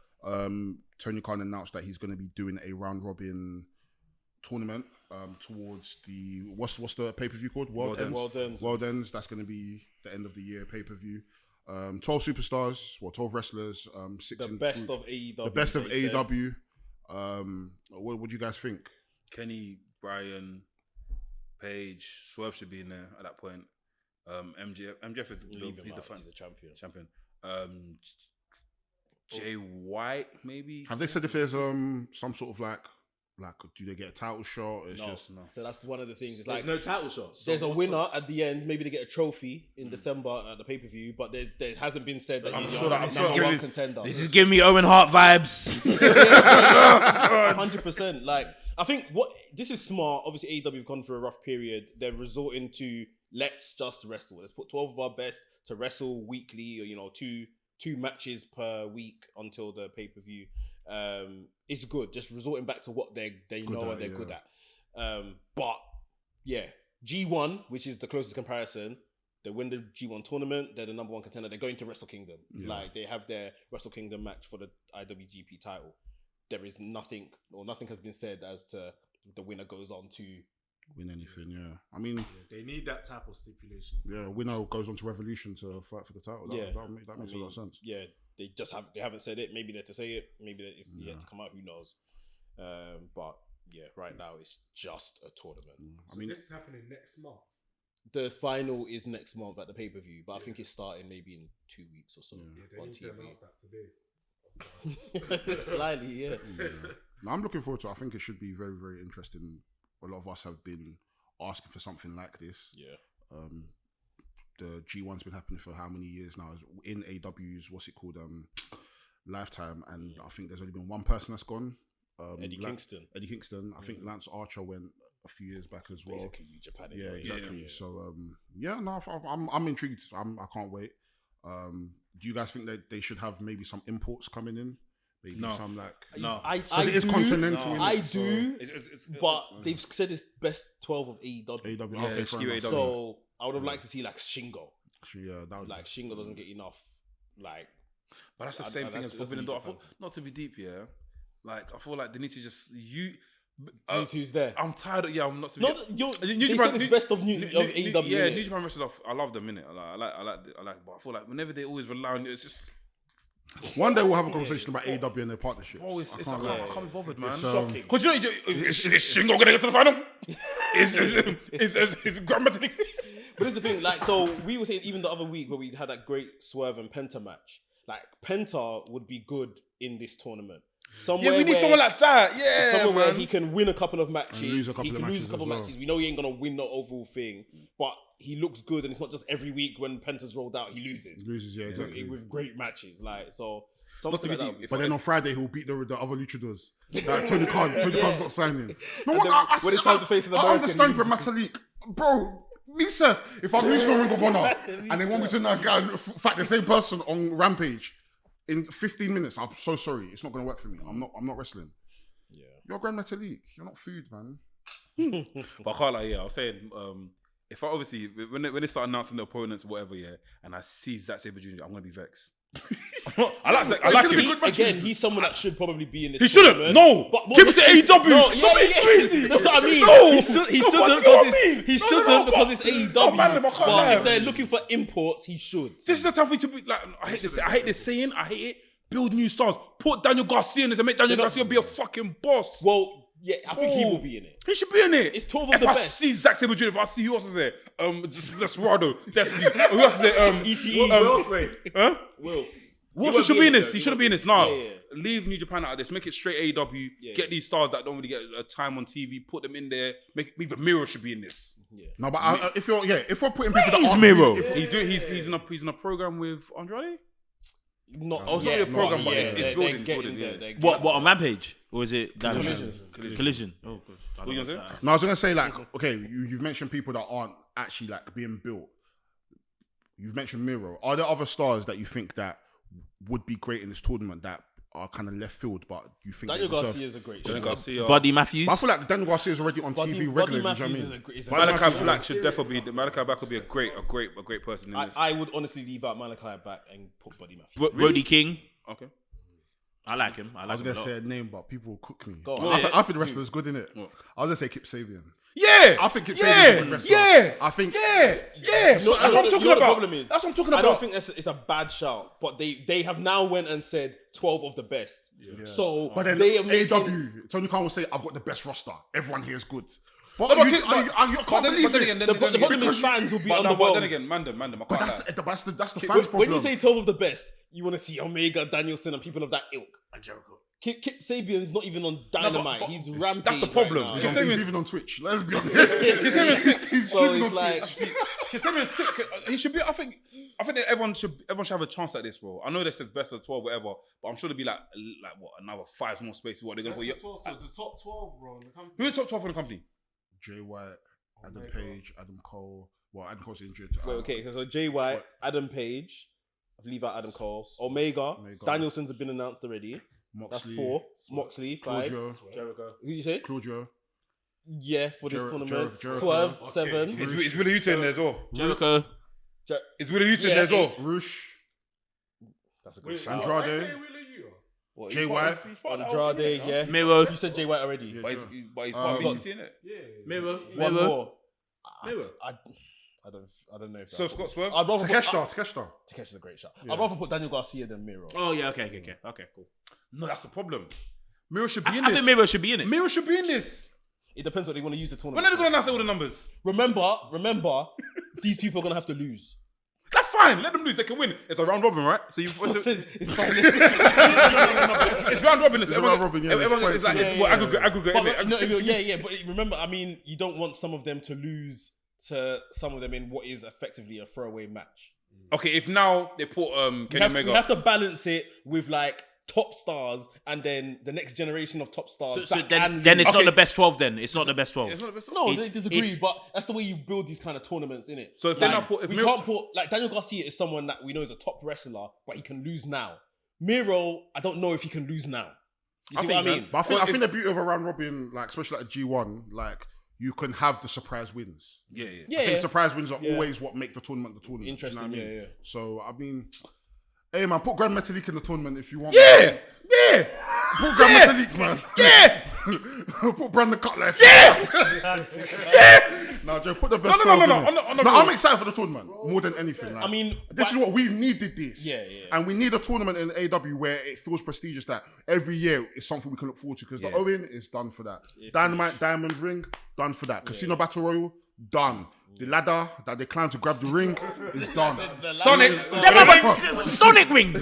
Tony Khan announced that he's going to be doing a round robin tournament towards the what's the pay-per-view called? World Ends. That's going to be the end of the year pay-per-view. 12 superstars, 12 wrestlers, 6 The best of AEW. The best of AEW. What do you guys think? Kenny, Bryan, Page, Swerve should be in there at that point. MJF is he's the champion. Jay White, maybe. Have they said if there's some sort of like do they get a title shot? It's just no. So that's one of the things. It's There's like no title shots. there's a winner at the end. Maybe they get a trophy in December at the pay per view, but there hasn't been said that he's sure that- I'm number sure- one contender. This is giving me Owen Hart vibes. 100%. Like I think what this is smart. Obviously, AEW have gone through a rough period. They're resorting to let's just wrestle. Let's put 12 of our best to wrestle weekly, or two matches per week until the pay per view. It's good. Just resorting back to what they know and they're good at. But yeah, G1, which is the closest comparison, they win the G1 tournament. They're the number one contender. They're going to Wrestle Kingdom. Yeah. Like they have their Wrestle Kingdom match for the IWGP title. There is nothing has been said as to the winner goes on to win anything. Yeah, I mean, They need that type of stipulation. yeah, winner goes on to Revolution to fight for the title. That makes a lot of sense. Yeah, they haven't said it. Maybe they're to say it. Maybe it's yet to come out. Who knows? But yeah, right now it's just a tournament. I mean, This is happening next month. The final is next month at the pay per view, but I think it's starting maybe in 2 weeks or so Yeah, they on need to TV. announce that today. Slightly, yeah. no, I'm looking forward to it. I think it should be very, very interesting. A lot of us have been asking for something like this. Yeah. The G1's been happening for how many years now? In AW's, what's it called? Lifetime. And I think there's only been one person that's gone. Eddie Kingston. I think Lance Archer went a few years back as well. Basically, New Japan. Yeah, anyway. exactly. So, I'm intrigued. I can't wait. Do you guys think that they should have maybe some imports coming in? Maybe No. some like... No. It is Continental. innit? I So- do, It's but they've said it's best 12 of AEW. AEW. Yeah, Okay, skew fair enough. AEW. So I would have liked to see like Shingo. Yeah, that would Like Shingo doesn't get enough. Like But that's the I- same I- thing as that's Forbidden New Door. Japan. Not to be deep, yeah. Like I feel like they need to just who's there? I'm tired of I'm not to be. Not New they Japan- said it's best of AEW. Yeah, innit? New Japan wrestlers. I love them, innit? I like. But I feel like whenever they always rely on it, it's just. One day we'll have a conversation about AEW and their partnerships. Oh, I can't be bothered, man. It's, shocking. Because is Shingo gonna get to the final? Is Grandma League? But this is the thing, like, so we were saying even the other week where we had that great Swerve and Penta match. Like Penta would be good in this tournament. Somewhere we need where- someone like that. Yeah, somewhere where man. he can win a couple of matches. And lose a couple he of can lose matches a couple of as well. matches. We know he ain't gonna win the overall thing, but he looks good, and it's not just every week when Penta's rolled out he loses. Yeah, exactly. With great matches, like so. Not to Something be like deep. that. But then on Friday he'll beat the other luchadors. Like Tony Khan's not signing. No, And what, then when it's time to face an I American, understand he's- Grammatalik, bro. Me, Seth, if I'm losing a Ring of Honor and they want me to now go and fight the same person on Rampage in 15 minutes, I'm so sorry. It's not going to work for me. I'm not wrestling. Yeah. You're Grammatalik. You're not food, man. But I can't lie, I was saying, if I obviously when they start announcing the opponents, whatever, and I see Zack Sabre Jr., I'm gonna be vexed. I like gonna be him. good Again, he's someone that should probably be in this. He shouldn't. tournament. No, But keep it to AEW. No, Stop being crazy. That's what I mean. No. He shouldn't No, because what do you it's mean? he No, shouldn't because but- it's AEW. No, man, I can't lie. But if they're looking for imports, he should. This is the time for you to be like. I hate this. I hate this saying. I hate it. Build new stars. Put Daniel Garcia in this and make Daniel Garcia be a fucking boss. Well, yeah, I think he Oh. will be in it. He should be in it. It's 12 of if the I best. see Zack Sabre Jr., if I see who else is there, just Desperado, Destiny. Who else is there? Ishii. Huh? Will. Wilson should be in this. He though. shouldn't be in this. No, Yeah. leave New Japan out of this. Make it straight AEW. Yeah. Get these stars that don't really get time on TV. Put them in there. Make even Miro should be in this. No, but if we're putting people that is aren't Miro? really- He's in a program with Andrade. Not, Oh, it's not really a program, but it's they're building, getting building, there, yeah. they're What getting on Rampage? Or is it Collision. Collision. Oh, good. I What you don't gonna know. say? No, I was gonna say like, okay, you've mentioned people that aren't actually like being built. You've mentioned Miro. Are there other stars that you think that would be great in this tournament that are kind of left field, but you think Daniel they deserve? Garcia is a great Daniel shot. Garcia. Buddy Matthews. But I feel like Daniel Garcia is already on Buddy TV regularly. Do you know what I Matthews mean? is a great. Malachi Black should definitely be. Malachi Black would be a great person in this. I would honestly leave out Malachi back and put Buddy Matthews. Brody King. Okay. I like him. I I like was him. gonna a lot. say a name, but people will cook me. Go on. I think the wrestler's good in it. I was gonna say Kip Sabian. Yeah. I think Kip Sabian's a good wrestler. Yeah. I think Yeah. No, That's what I'm talking you know about. The problem is, That's what I'm talking I about. don't think it's a bad shout, but they have now went and said 12 of the best. So But then they are making, AEW, Tony Khan will say, "I've got the best roster. Everyone here is good." But No, you can't believe it. the problem is fans will be But underwhelmed. then again, Mandem. I But can't lie. that's the fans' When problem. you say 12 of the best, you want to see Omega, Danielson, and people of that ilk. Kip Sabian's not even on Dynamite. but He's rampage. that's the problem. Right now. he's, Kip on, he's Sabian's- even on Twitch. Let's be honest. Sabian's sick. He's So even it's on like, Twitch. Kissimmee sick. He should be. I think that everyone should have a chance at this, bro. I know they said best of 12, whatever, but I'm sure there'll be like what, another 5 more spaces. What they're gonna put? That's the top 12, bro. In the company. Who's top 12 in the company? Jay White, Adam Page, Adam Cole. Well, Adam Cole's injured. wait, okay, so Jay White, Adam Page, leave out Adam Cole, Omega, Danielson's have been announced already. Moxley, That's 4. Moxley, 5. Claudio, Jericho. Who did you say? Claudio. Yeah, for this tournament. Jericho. Swerve, Okay. 7. Is Willie Yuta in there as well? Jericho. Is Willie Yuta in there as well? Roosh, That's a good Wait, shout. Andrade, What, Jay he's part White. of- he's part of the whole thing, Andrade, no? yeah. Miro. You said Jay White already. Yeah. But he's part of BCC, innit? Yeah. Miro. One Miro. more. Miro. I don't know if So Scott Swerve. I'd rather put Takeshita. Takeshi's a great shot. I'd rather put Daniel Garcia than Miro. Oh yeah. Okay. Cool. No, that's the problem. Miro should be in I this. think Miro should be in it. Miro should be in this. It depends what they want to use the When tournament. are they gonna announce all the numbers? Remember, these people are gonna have to lose. That's fine. Let them lose. They can win. It's a round robin, right? So you. It's fine. It's round robin. It's a round robin, yeah, Everyone, there's it's like points, it's yeah. aggregate. But, innit? no, yeah. But remember, I mean, you don't want some of them to lose to some of them in what is effectively a throwaway match. Okay, if now they put Kenny Omega. We have to balance it with like top stars and then the next generation of top stars. So that then can it's lose. not the best 12. Then it's not the best 12. It's not the best. No, It's- they disagree, it's- but that's the way you build these kind of tournaments, innit? So if they like, now put- if we Miro- can't put like Daniel Garcia is someone that we know is a top wrestler, but he can lose now. Miro, I don't know if he can lose now. You see what I mean? But I think the beauty of a round robin, like especially like a G1, like you can have the surprise wins. Yeah. I think surprise wins are Yeah. always what make the tournament the tournament. Interesting, You know what I mean? yeah. So I mean, hey man, put Grand Metalik in the tournament if you want. Yeah. Put Grand Metalik, man. Yeah. Put Brandon Cutler. No, Joe, put the best. No. stars in I'm it. not No, I'm excited for the tournament more than anything. Like, I mean, this is what we've needed. This, Yeah. and we need a tournament in AW where it feels prestigious. That every year is something we can look forward to. Because the Owen is done for that. Dynamite Diamond Ring done for that. Casino Battle Royal done. The ladder that they climb to grab the ring is done. Sonic. Sonic rings.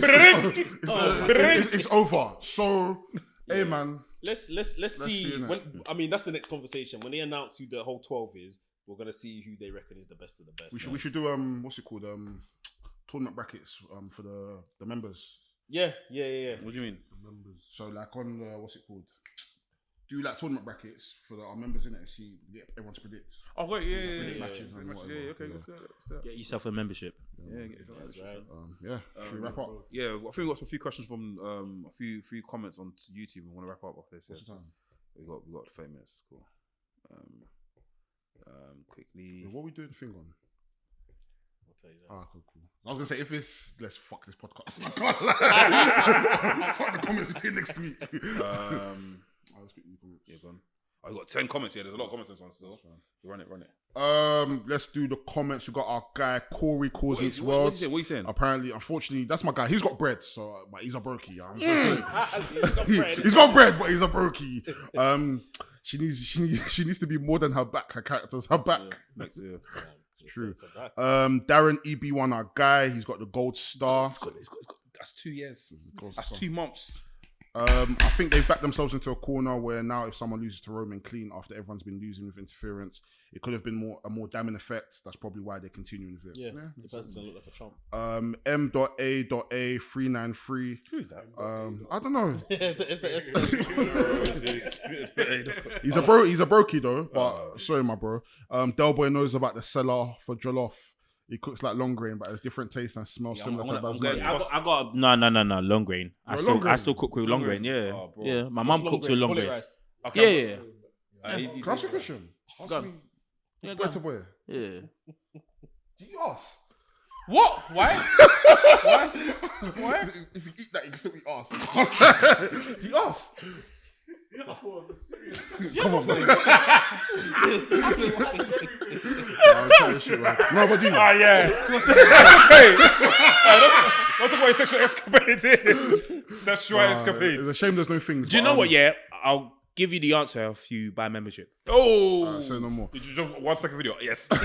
It's over. So Hey man, Let's see. see, innit? When, I mean, that's the next conversation. When they announce who the whole 12 is, we're gonna see who they reckon is the best of the best. we should do what's it called tournament brackets for the members. Yeah. What do you mean? Members. So like on what's it called? Do like tournament brackets for our members in it and see everyone to predict. Oh wait, yeah, Predict yeah. matches and whatever. Okay, let's do that. Get yourself a membership. Yeah, get yourself That's right. Yeah, should we wrap up? Yeah, I think we got a few questions from a few comments on YouTube. We want to wrap up off this. What's the time? We got 30 minutes. It's cool. Quickly. What are we doing the thing on? I'll tell you that. Ah, cool. I was gonna say let's fuck this podcast. Fuck the comments we do next week. I'll speak to you comments. Yeah, go on. I got 10 comments here. There's a lot of comments on this one still. You run it. Let's do the comments. We got our guy Corey calls me What words. are you saying? Apparently, unfortunately, that's my guy. He's got bread, but he's a brokey. I'm so sorry. He's got bread. He's got bread, but he's a brokey. She needs to be more than her back. Her character's her back. Next year. True. Darren EB1, our guy. He's got the gold star. It's got, that's 2 years. Gold That's star. 2 months. I think they've backed themselves into a corner where now if someone loses to Roman clean after everyone's been losing with interference, it could have been a more damning effect. That's probably why they're continuing with it. Yeah, the person's gonna look like a chump. M.A.A393. Who is that? I don't know. It's the He's a brokey though. But sorry, my bro. Del Boy knows about the cellar for jollof. He cooks like long grain, but has different taste and smells similar to basmati. I got no long grain. I still cook with long grain. Yeah, Oh, bro. yeah. My mum cooks with long bullet grain. rice. Okay, Yeah. Can I ask you a question? Ask Go on. me. Yeah, go Better on. boy. Yeah. Do you ask? What? Why? Why? If you eat that, you can still eat ass. Do you ask? Come on, bro. No, but do you? Ah, yeah. Hey, don't talk about your sexual escapades here. Sexual escapades. It's a shame there's no things. Do you know what? Yeah, I'll give you the answer if you buy membership. Oh. Say no more. Did you just 1 second video? Yes. I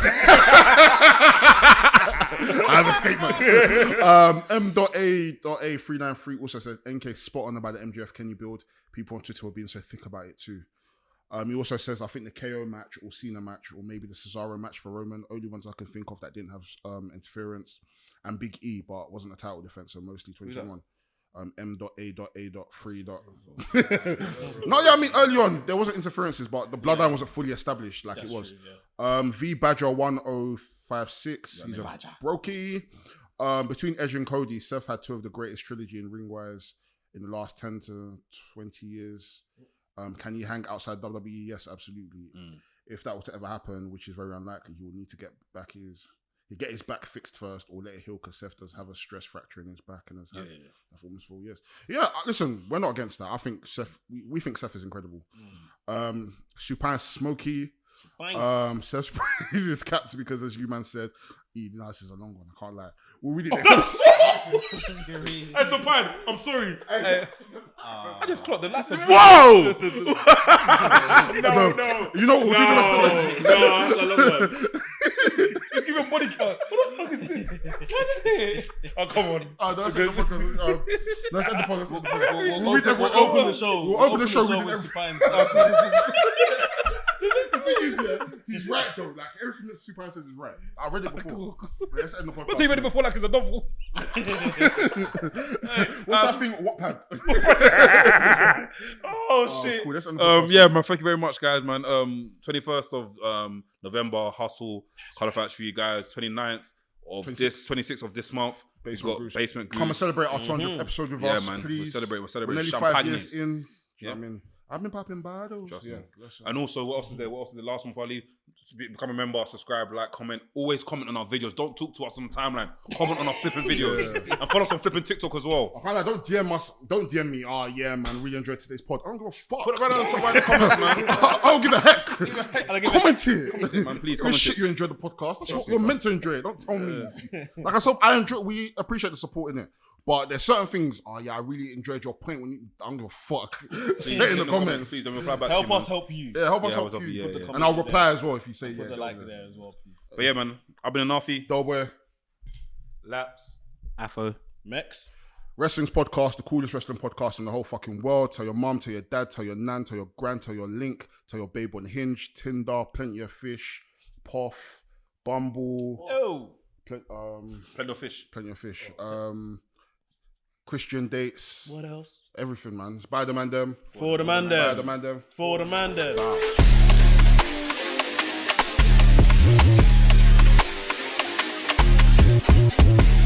have a statement. M.A.A393 also said NK spot on about the MGF Kenny build. People on Twitter were being so thick about it too. He also says I think the KO match or Cena match or maybe the Cesaro match for Roman, only ones I can think of that didn't have interference, and Big E, but wasn't a title defense, so mostly 2021. M.A.A3. No, yeah, I mean early on there wasn't interferences, but the bloodline wasn't fully established like it was. True, yeah. V Badger 1056. He's a brokey. Between Edge and Cody, Seth had 2 of the greatest trilogy in ring wise in the last 10 to 20 years. Can he hang outside WWE? Yes, absolutely. If that were to ever happen, which is very unlikely, he will need to get his back fixed first, or let it heal because Seth does have a stress fracture in his back and has had that for almost 4 years. Yeah, listen, we're not against that. I think Seth, we think Seth is incredible. Supine Smokey. Seth praises his caps because, as you man said, this is a long one. I can't lie. We'll read it next time. That's a fine. I'm sorry. I just clocked the last. Whoa! No. You know what? We'll do the rest of it. No, that's a long one. Let's give him a body count. What the fuck is this? What is it? Oh, come on. Let's end the podcast. Let's end the podcast. We'll open the show. We'll open the show with with everything. Supine. The thing is, he's right though. Like everything that Supine says is right. I read it before. Let's end the podcast. What's he read it before like it's a novel? What's that thing? Wattpad. Oh shit. Cool. Let's end the podcast. Yeah, man. Thank you very much, guys, man. 21st of November, Hustle, Colour Factory, guys. 29th of 26th of this month. Basement We've Goose. got Basement Goose. Come and celebrate our 200th episode with us, man. please. We'll celebrate. We're nearly 5 Champagne. years in. Yeah. I mean, I've been popping bottles. Trust yeah. me. And also, what else is there? What else is the last one before I leave? To become a member, subscribe, like, comment. Always comment on our videos. Don't talk to us on the timeline. Comment on our flipping videos. And follow us on flipping TikTok as well. I like, don't DM us. Don't DM me. Oh, yeah, man. Really enjoyed today's pod. I don't give a fuck. Put it right on the top right in the comments, man. I don't give a heck. Comment it. Comment it, man. Please Give a comment shit it. you enjoyed the podcast. That's what me, you're fam. meant to enjoy it. Don't tell me. Like I said, we appreciate the support in it. But there's certain things, I really enjoyed your point when you, I don't give a fuck. Say it in the comments. Please, don't reply back Help to you, us help you. Yeah, help us Yeah, help help you. you, yeah, yeah. And I'll reply as well if you say Put the yeah. like there as well, please. But yeah, man. I've been a Nafi. Doughboy. Laps. Afo. Mex. Wrestling's podcast, the coolest wrestling podcast in the whole fucking world. Tell your mum, tell your dad, tell your nan, tell your gran, tell your link, tell your babe on Hinge, Tinder, Plenty of Fish, Puff, Bumble. Oh. Plenty of fish. Plenty of Fish. Christian dates. What else? Everything, man. It's by the Mandem. For the man By them. the Mandem. For the man them. Wow.